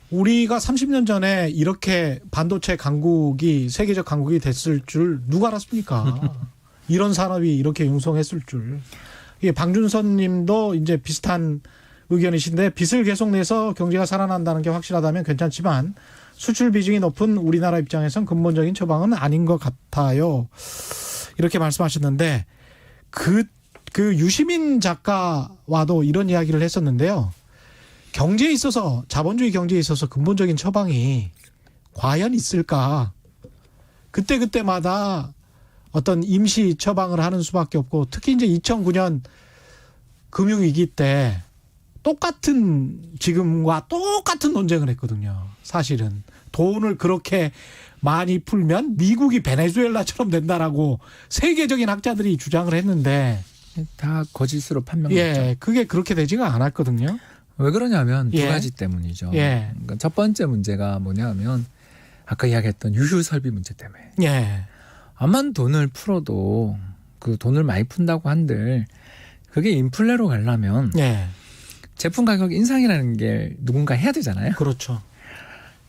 우리가 30년 전에 이렇게 반도체 강국이 세계적 강국이 됐을 줄 누가 알았습니까? 이런 산업이 이렇게 융성했을 줄. 이게 방준선 님도 이제 비슷한 의견이신데 빚을 계속 내서 경제가 살아난다는 게 확실하다면 괜찮지만 수출 비중이 높은 우리나라 입장에선 근본적인 처방은 아닌 것 같아요. 이렇게 말씀하셨는데 그 유시민 작가와도 이런 이야기를 했었는데요. 경제에 있어서 자본주의 경제에 있어서 근본적인 처방이 과연 있을까? 그때마다 어떤 임시 처방을 하는 수밖에 없고 특히 이제 2009년 금융위기 때 지금과 똑같은 논쟁을 했거든요. 사실은 돈을 그렇게 많이 풀면 미국이 베네수엘라처럼 된다라고 세계적인 학자들이 주장을 했는데 다 거짓으로 판명했죠. 예, 그게 그렇게 되지가 않았거든요. 왜 그러냐면 두 예. 가지 때문이죠. 예. 그러니까 첫 번째 문제가 뭐냐면 아까 이야기했던 유휴 설비 문제 때문에. 예, 암만 돈을 풀어도 그 돈을 많이 푼다고 한들 그게 인플레로 가려면 예, 제품 가격 인상이라는 게 누군가 해야 되잖아요. 그렇죠.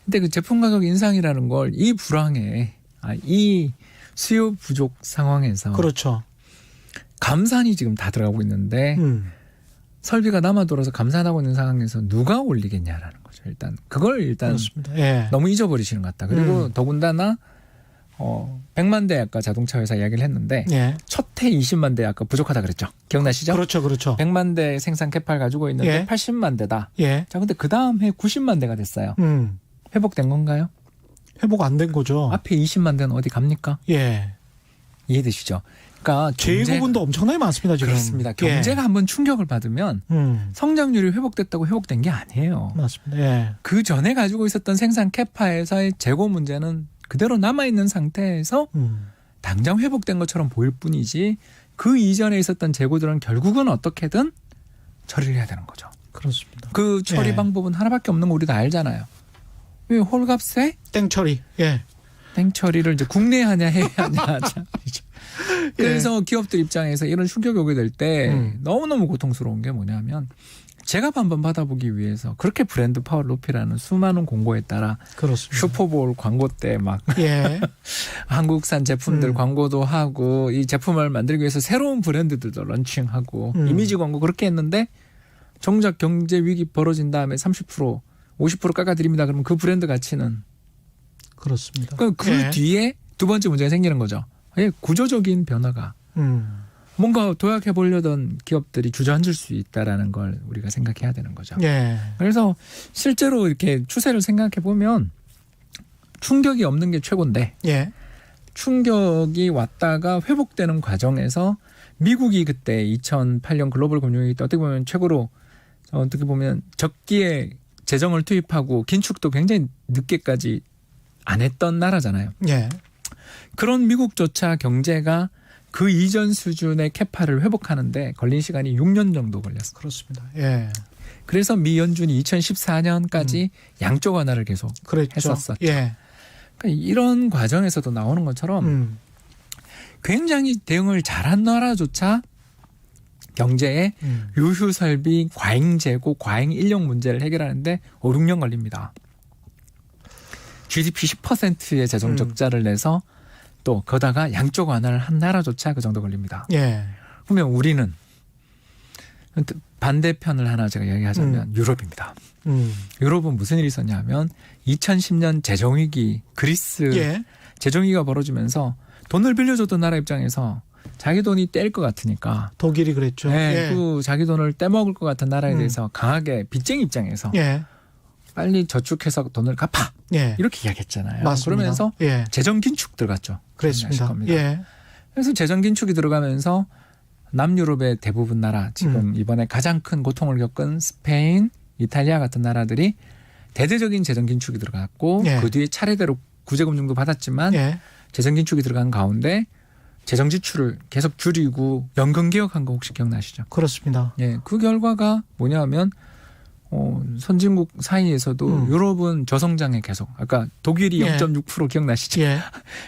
근데 그 제품 가격 인상이라는 걸 이 불황에 이 수요 부족 상황에서 그렇죠. 감산이 지금 다 들어가고 있는데 설비가 남아돌아서 감산하고 있는 상황에서 누가 올리겠냐라는 거죠. 일단 그렇습니다. 예. 너무 잊어버리시는 것 같다. 그리고 더군다나 100만 대 아까 자동차 회사 이야기를 했는데 예. 첫 해 20만 대 아까 부족하다 그랬죠. 기억나시죠? 그렇죠. 100만 대 생산 캐파를 가지고 있는데 예. 80만 대다. 예. 자, 근데 그 다음 해 90만 대가 됐어요. 회복된 건가요? 회복 안 된 거죠. 앞에 20만 대는 어디 갑니까? 예. 이해되시죠? 그러니까 재고분도 엄청나게 많습니다, 지금. 그렇습니다. 경제가 한번 충격을 받으면 성장률이 회복됐다고 회복된 게 아니에요. 맞습니다. 예. 그 전에 가지고 있었던 생산 캐파에서의 재고 문제는 그대로 남아있는 상태에서 당장 회복된 것처럼 보일 뿐이지 그 이전에 있었던 재고들은 결국은 어떻게든 처리를 해야 되는 거죠. 그렇습니다. 그 처리 예. 방법은 하나밖에 없는 거 우리 다 알잖아요. 왜 홀값에 땡처리. 예. 땡처리를 이제 국내에 하냐 해외 하냐. 그래서 기업들 입장에서 이런 충격이 오게 될 때 너무너무 고통스러운 게 뭐냐면 제값 한번 받아보기 위해서 그렇게 브랜드 파워를 높이라는 수많은 공고에 따라 그렇습니다. 슈퍼볼 광고 때 막 예. 한국산 제품들 광고도 하고 이 제품을 만들기 위해서 새로운 브랜드들도 런칭하고 이미지 광고 그렇게 했는데 정작 경제 위기 벌어진 다음에 30% 50% 깎아드립니다. 그러면 그 브랜드 가치는 그렇습니다. 그 예. 뒤에 두 번째 문제가 생기는 거죠. 구조적인 변화가 뭔가 도약해 보려던 기업들이 주저앉을 수 있다라는 걸 우리가 생각해야 되는 거죠. 예. 그래서 실제로 이렇게 추세를 생각해 보면 충격이 없는 게 최고인데 예. 충격이 왔다가 회복되는 과정에서 미국이 그때 2008년 글로벌 금융위기 때 어떻게 보면 최고로 어떻게 보면 적기에 재정을 투입하고 긴축도 굉장히 늦게까지 안 했던 나라잖아요. 예. 그런 미국조차 경제가 그 이전 수준의 캐파를 회복하는데 걸린 시간이 6년 정도 걸렸어요. 그렇습니다. 예. 그래서 미 연준이 2014년까지 양쪽 완화를 계속 그랬죠. 했었었죠. 예. 그러니까 이런 과정에서도 나오는 것처럼 굉장히 대응을 잘한 나라조차 경제의 유휴 설비, 과잉 재고, 과잉 인력 문제를 해결하는데 5, 6년 걸립니다. GDP 10%의 재정 적자를 내서 또 거다가 양쪽 완화를 한 나라조차 그 정도 걸립니다. 예. 그러면 우리는 반대편을 하나 제가 이야기하자면 유럽입니다. 유럽은 무슨 일이 있었냐면 2010년 재정위기 그리스 예. 재정위기가 벌어지면서 돈을 빌려줬던 나라 입장에서 자기 돈이 뗄 것 같으니까 독일이 그랬죠. 네, 예. 그 자기 돈을 떼먹을 것 같은 나라에 대해서 강하게 빚쟁이 입장에서 예. 빨리 저축해서 돈을 갚아 예. 이렇게 이야기했잖아요. 맞습니다. 그러면서 예. 재정 긴축 들어갔죠. 그랬습니다. 겁니다. 예. 그래서 재정 긴축이 들어가면서 남유럽의 대부분 나라 지금 이번에 가장 큰 고통을 겪은 스페인, 이탈리아 같은 나라들이 대대적인 재정 긴축이 들어갔고 예. 그 뒤에 차례대로 구제금융도 받았지만 예. 재정 긴축이 들어간 가운데 재정 지출을 계속 줄이고 연금 개혁한 거 혹시 기억나시죠? 그렇습니다. 예, 그 결과가 뭐냐면 선진국 사이에서도 유럽은 저성장에 계속 아까 독일이 예. 0.6% 기억나시죠? 예.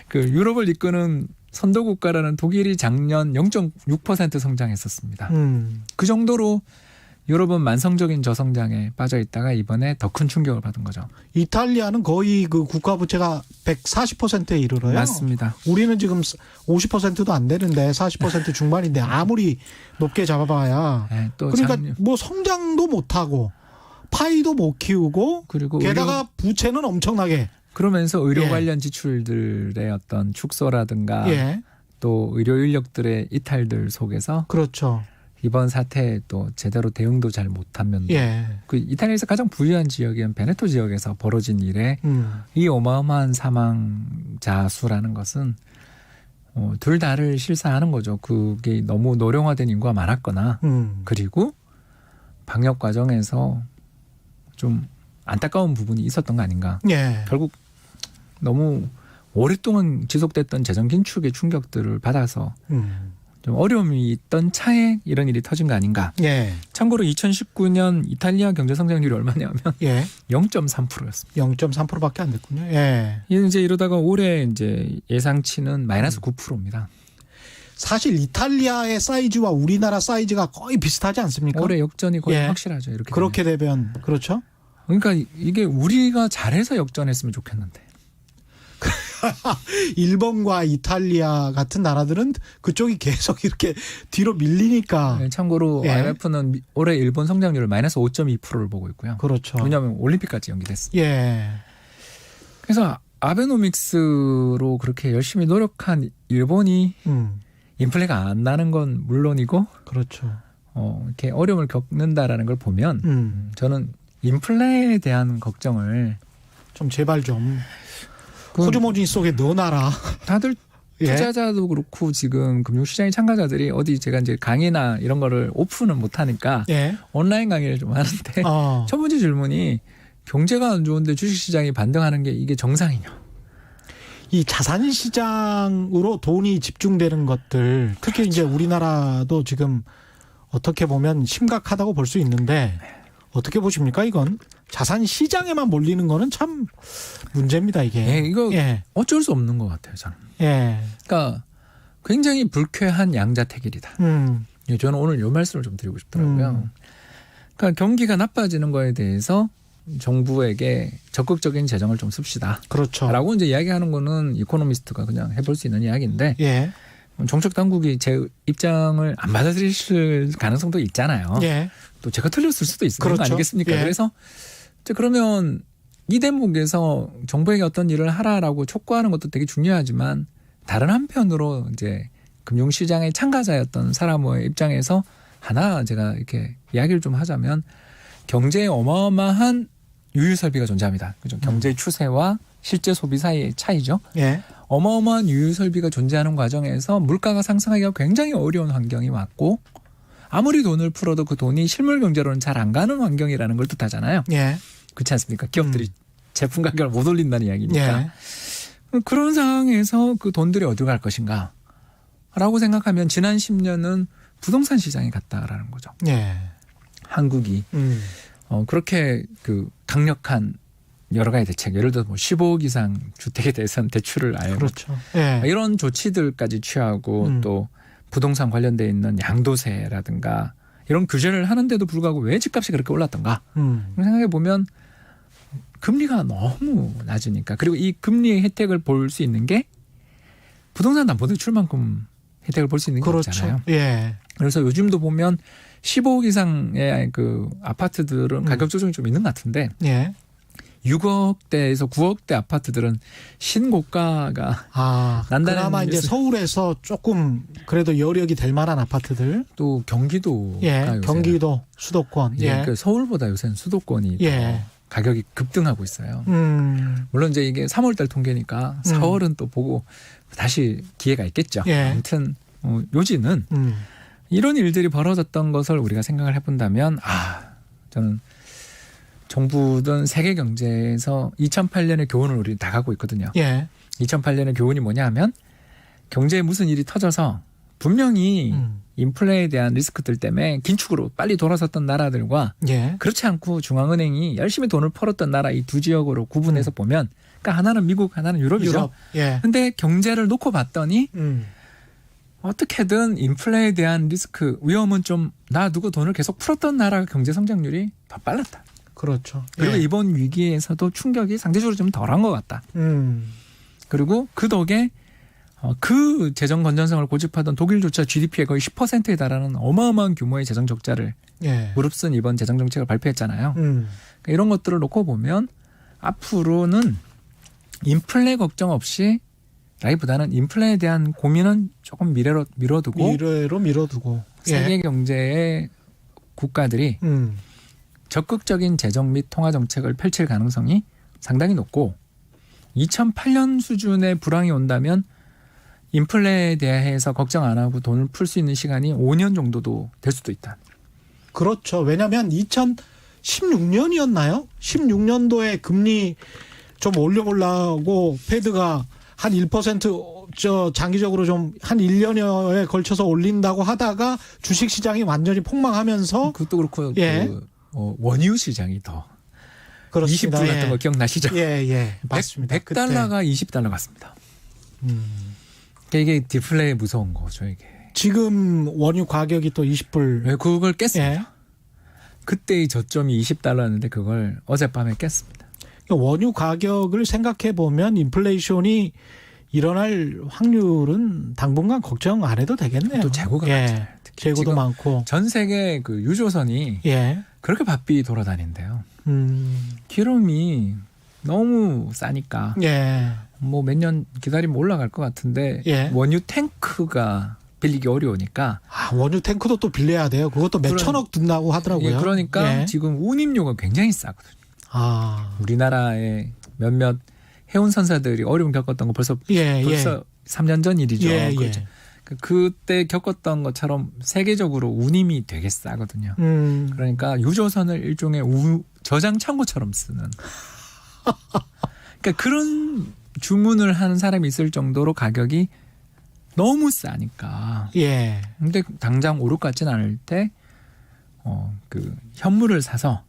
그 유럽을 이끄는 선도 국가라는 독일이 작년 0.6% 성장했었습니다. 그 정도로 유럽은 만성적인 저성장에 빠져 있다가 이번에 더 큰 충격을 받은 거죠. 이탈리아는 거의 그 국가 부채가 140%에 이르러요. 맞습니다. 우리는 지금 50%도 안 되는데 40% 중반인데 아무리 높게 잡아봐야 네, 또 그러니까 뭐 성장도 못 하고 파이도 못 키우고 그리고 게다가 부채는 엄청나게 그러면서 의료 예. 관련 지출들의 어떤 축소라든가 예 또 의료 인력들의 이탈들 속에서 그렇죠. 이번 사태에 또 제대로 대응도 잘 못하면 예. 그 이탈리아에서 가장 부유한 지역인 베네토 지역에서 벌어진 일에 이 어마어마한 사망자 수라는 것은 둘 다를 실사하는 거죠. 그게 너무 노령화된 인구가 많았거나 그리고 방역 과정에서 좀 안타까운 부분이 있었던 거 아닌가. 예. 결국 너무 오랫동안 지속됐던 재정 긴축의 충격들을 받아서 좀 어려움이 있던 차에 이런 일이 터진 거 아닌가. 예. 참고로 2019년 이탈리아 경제 성장률이 얼마냐면 예. 0.3%였습니다. 0.3%밖에 안 됐군요. 예. 이제 이러다가 올해 이제 예상치는 마이너스 9%입니다. 사실 이탈리아의 사이즈와 우리나라 사이즈가 거의 비슷하지 않습니까? 올해 역전이 거의 예. 확실하죠. 이렇게 그렇게 되면 그렇죠. 그러니까 이게 우리가 잘해서 역전했으면 좋겠는데. 일본과 이탈리아 같은 나라들은 그쪽이 계속 이렇게 뒤로 밀리니까. 네, 참고로 예. IMF는 올해 일본 성장률을 마이너스 5.2%를 보고 있고요. 그렇죠. 왜냐하면 올림픽까지 연기됐습니다. 예. 그래서 아베노믹스로 그렇게 열심히 노력한 일본이 인플레가 안 나는 건 물론이고 그렇죠. 이렇게 어려움을 겪는다라는 걸 보면 저는 인플레에 대한 걱정을 좀 제발 좀 호주머니 속에 넣어놔라. 다들 예. 투자자도 그렇고 지금 금융시장의 참가자들이 어디 제가 이제 강의나 이런 거를 오픈은 못하니까 예. 온라인 강의를 좀 하는데 첫 번째 질문이 경제가 안 좋은데 주식시장이 반등하는 게 이게 정상이냐. 이 자산 시장으로 돈이 집중되는 것들 특히 그렇죠. 이제 우리나라도 지금 어떻게 보면 심각하다고 볼 수 있는데 어떻게 보십니까 이건? 자산 시장에만 몰리는 거는 참 문제입니다 이게. 예, 이거 예. 어쩔 수 없는 것 같아요 저는. 예. 그러니까 굉장히 불쾌한 양자택일이다. 예, 저는 오늘 이 말씀을 좀 드리고 싶더라고요. 그러니까 경기가 나빠지는 거에 대해서 정부에게 적극적인 재정을 좀 씁시다. 그렇죠. 라고 이제 이야기하는 거는 이코노미스트가 그냥 해볼 수 있는 이야기인데 예. 정책 당국이 제 입장을 안 받아들일 가능성도 있잖아요. 예. 또 제가 틀렸을 수도 있는 그렇죠. 거 아니겠습니까? 예. 그래서 이제 그러면 이 대목에서 정부에게 어떤 일을 하라라고 촉구하는 것도 되게 중요하지만 다른 한편으로 이제 금융시장의 참가자였던 사람의 입장에서 하나 제가 이렇게 이야기를 좀 하자면 경제에 어마어마한 유유설비가 존재합니다. 그죠? 경제 추세와 실제 소비 사이의 차이죠. 예. 어마어마한 유유설비가 존재하는 과정에서 물가가 상승하기가 굉장히 어려운 환경이 왔고 아무리 돈을 풀어도 그 돈이 실물 경제로는 잘 안 가는 환경이라는 걸 뜻하잖아요. 예. 그렇지 않습니까? 기업들이 제품 가격을 못 올린다는 이야기니까. 예. 그런 상황에서 그 돈들이 어디로 갈 것인가 라고 생각하면 지난 10년은 부동산 시장에 갔다라는 거죠. 예. 한국이 그렇게 그 강력한 여러 가지 대책, 예를 들어 뭐 15억 이상 주택에 대해서는 대출을 아예 그렇죠. 예. 이런 조치들까지 취하고 또 부동산 관련돼 있는 양도세라든가 이런 규제를 하는데도 불구하고 왜 집값이 그렇게 올랐던가 생각해 보면 금리가 너무 낮으니까 그리고 이 금리의 혜택을 볼 수 있는 게 부동산 담보대출만큼 혜택을 볼 수 있는 게 그렇죠. 없잖아요. 예. 그래서 요즘도 보면 15억 이상의 그 아파트들은 가격 조정이 좀 있는 것 같은데 예. 6억대에서 9억대 아파트들은 신고가가 난다는 그나마 이제 뉴스. 서울에서 조금 그래도 여력이 될 만한 아파트들. 또 경기도가 예. 요새는 경기도 수도권. 예, 예. 그 서울보다 요새는 수도권이 예. 더 가격이 급등하고 있어요. 물론 이제 이게 3월달 통계니까 4월은 또 보고 다시 기회가 있겠죠. 예. 아무튼 요지는 이런 일들이 벌어졌던 것을 우리가 생각을 해본다면 저는 정부든 세계 경제에서 2008년의 교훈을 우리 다 갖고 있거든요. 예. 2008년의 교훈이 뭐냐 하면 경제에 무슨 일이 터져서 분명히 인플레에 대한 리스크들 때문에 긴축으로 빨리 돌아섰던 나라들과 예. 그렇지 않고 중앙은행이 열심히 돈을 풀었던 나라 이 두 지역으로 구분해서 보면 그러니까 하나는 미국 하나는 유럽이죠. 유럽. 예. 근데 경제를 놓고 봤더니 어떻게든 인플레에 대한 리스크 위험은 좀 놔두고 돈을 계속 풀었던 나라가 경제 성장률이 더 빨랐다. 그렇죠. 그리고 예. 이번 위기에서도 충격이 상대적으로 좀 덜한 것 같다. 그리고 그 덕에 그 재정 건전성을 고집하던 독일조차 GDP의 거의 10%에 달하는 어마어마한 규모의 재정 적자를 예. 무릅쓴 이번 재정 정책을 발표했잖아요. 그러니까 이런 것들을 놓고 보면 앞으로는 인플레 걱정 없이 라기보다는 인플레에 대한 고민은 조금 미래로 미뤄두고 미래로 밀어두고 세계 경제의 국가들이 적극적인 재정 및 통화 정책을 펼칠 가능성이 상당히 높고 2008년 수준의 불황이 온다면 인플레에 대해서 걱정 안 하고 돈을 풀 수 있는 시간이 5년 정도도 될 수도 있다. 그렇죠. 왜냐하면 2016년이었나요? 16년도에 금리 좀 올려보려고 패드가 한 1% 장기적으로 좀 한 1년여에 걸쳐서 올린다고 하다가 주식시장이 완전히 폭망하면서 그것도 그렇고 예. 원유 시장이 더 그렇습니다. 20불 같은 예. 거 기억나시죠? 예. 맞습니다. 100달러가 20달러 같습니다. 그러니까 이게 디플레이 무서운 거죠, 이게. 지금 원유 가격이 또 20불. 왜 그걸 깼습니다. 예. 그때의 저점이 20달러였는데 그걸 어젯밤에 깼습니다. 원유 가격을 생각해 보면 인플레이션이 일어날 확률은 당분간 걱정 안 해도 되겠네요. 또 재고가 예. 많잖아요. 특히 재고도 지금 많고. 전 세계 그 유조선이 예. 그렇게 바삐 돌아다닌대요. 음. 기름이 너무 싸니까 예. 뭐 몇 년 기다리면 올라갈 것 같은데 예. 원유 탱크가 빌리기 어려우니까 아, 원유 탱크도 또 빌려야 돼요. 그것도 몇 그런- 천억 든다고 하더라고요. 예, 그러니까 예. 지금 운임료가 굉장히 싸거든요. 아. 우리나라의 몇몇 해운 선사들이 어려움 겪었던 거 벌써 예. 3년 전 일이죠. 예. 그렇죠. 그때 겪었던 것처럼 세계적으로 운임이 되게 싸거든요. 그러니까 유조선을 일종의 저장 창고처럼 쓰는. 그러니까 그런 주문을 하는 사람이 있을 정도로 가격이 너무 싸니까. 예. 근데 당장 오를 것 같지는 않을 때, 그 현물을 사서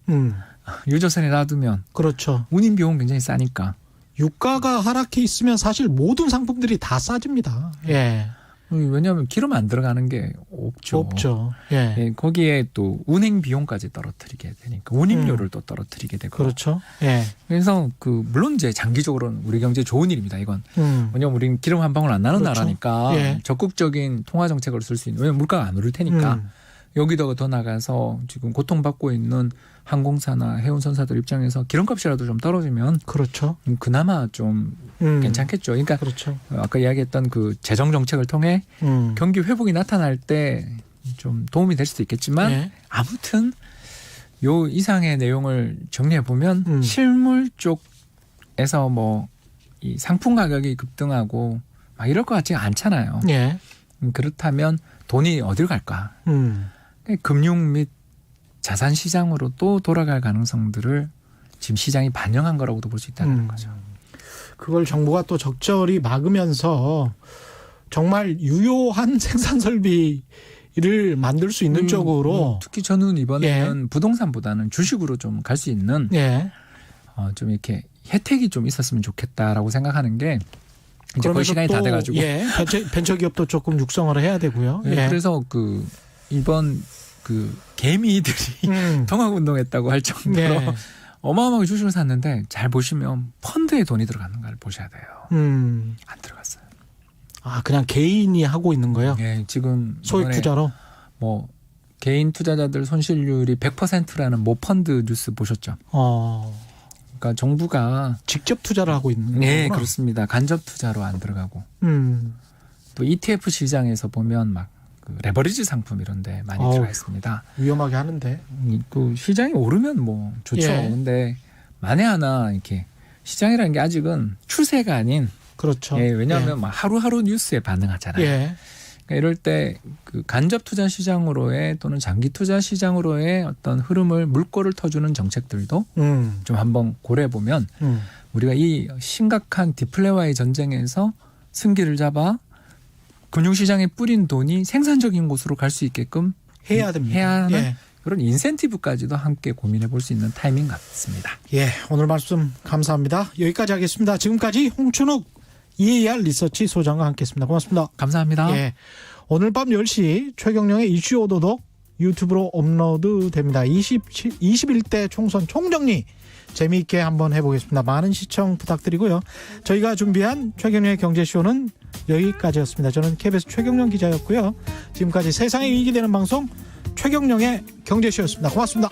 유조선에 놔두면 그렇죠. 운임 비용 굉장히 싸니까. 유가가 하락해 있으면 사실 모든 상품들이 다 싸집니다. 예. 왜냐하면 기름 안 들어가는 게 없죠. 없죠. 예. 예, 거기에 또 운행 비용까지 떨어뜨리게 되니까 운임료를 또 떨어뜨리게 되고. 그렇죠. 예. 그래서 물론 이제 장기적으로는 우리 경제에 좋은 일입니다. 이건 왜냐하면 우리는 기름 한 방울 안 나는 그렇죠. 나라니까 예. 적극적인 통화 정책을 쓸 수 있는. 왜냐하면 물가가 안 오를 테니까. 여기다가 더 나가서 지금 고통받고 있는 항공사나 해운선사들 입장에서 기름값이라도 좀 떨어지면 그렇죠. 그나마 좀 괜찮겠죠. 그러니까 그렇죠. 아까 이야기했던 그 재정 정책을 통해 경기 회복이 나타날 때 좀 도움이 될 수도 있겠지만 예. 아무튼 요 이상의 내용을 정리해 보면 실물 쪽에서 뭐 이 상품 가격이 급등하고 막 이럴 것 같지가 않잖아요. 예. 그렇다면 돈이 어딜 갈까? 금융 및 자산 시장으로 또 돌아갈 가능성들을 지금 시장이 반영한 거라고도 볼 수 있다는 거죠. 그걸 정부가 또 적절히 막으면서 정말 유효한 생산 설비를 만들 수 있는 쪽으로 특히 저는 이번에는 부동산보다는 주식으로 좀 갈 수 있는 예. 좀 이렇게 혜택이 좀 있었으면 좋겠다라고 생각하는 게 이제 거의 그러면서 시간이 다 또, 돼가지고 예. 벤처 기업도 조금 육성을 해야 되고요. 네, 예. 그래서 이번 개미들이 통합운동했다고 할 정도로 예. 어마어마하게 주식을 샀는데 잘 보시면 펀드에 돈이 들어가는 걸 보셔야 돼요. 안 들어갔어요. 아, 그냥 개인이 하고 있는 거예요? 네, 지금 소액 이번에 투자로? 뭐 개인 투자자들 손실률이 100%라는 모펀드 뉴스 보셨죠? 그러니까 정부가 직접 투자를 하고 있는 네, 거구나. 그렇습니다. 간접 투자로 안 들어가고 또 ETF 시장에서 보면 막 레버리지 상품 이런데 많이 어우, 들어가 있습니다. 위험하게 하는데. 그 시장이 오르면 뭐 좋죠. 예. 근데 만에 하나 이렇게 시장이라는 게 아직은 추세가 아닌. 그렇죠. 예, 왜냐하면 막 하루하루 뉴스에 반응하잖아요. 예. 그러니까 이럴 때 그 간접 투자 시장으로의 또는 장기 투자 시장으로의 어떤 흐름을 물꼬를 터주는 정책들도 좀 한번 고려해 보면 우리가 이 심각한 디플레와의 전쟁에서 승기를 잡아 금융시장에 뿌린 돈이 생산적인 곳으로 갈 수 있게끔 해야 됩니다. 해야 하는 예. 그런 인센티브까지도 함께 고민해 볼 수 있는 타이밍 같습니다. 예, 오늘 말씀 감사합니다. 여기까지 하겠습니다. 지금까지 홍춘욱 EAR 리서치 소장과 함께했습니다. 고맙습니다. 감사합니다. 예, 오늘 밤 10시 최경영의 이슈 오도독 유튜브로 업로드 됩니다. 21대 총선 총정리 재미있게 한번 해보겠습니다. 많은 시청 부탁드리고요. 저희가 준비한 최경영의 경제쇼는 여기까지였습니다. 저는 KBS 최경영 기자였고요. 지금까지 세상에 이익이 되는 방송 최경영의 경제쇼였습니다. 고맙습니다.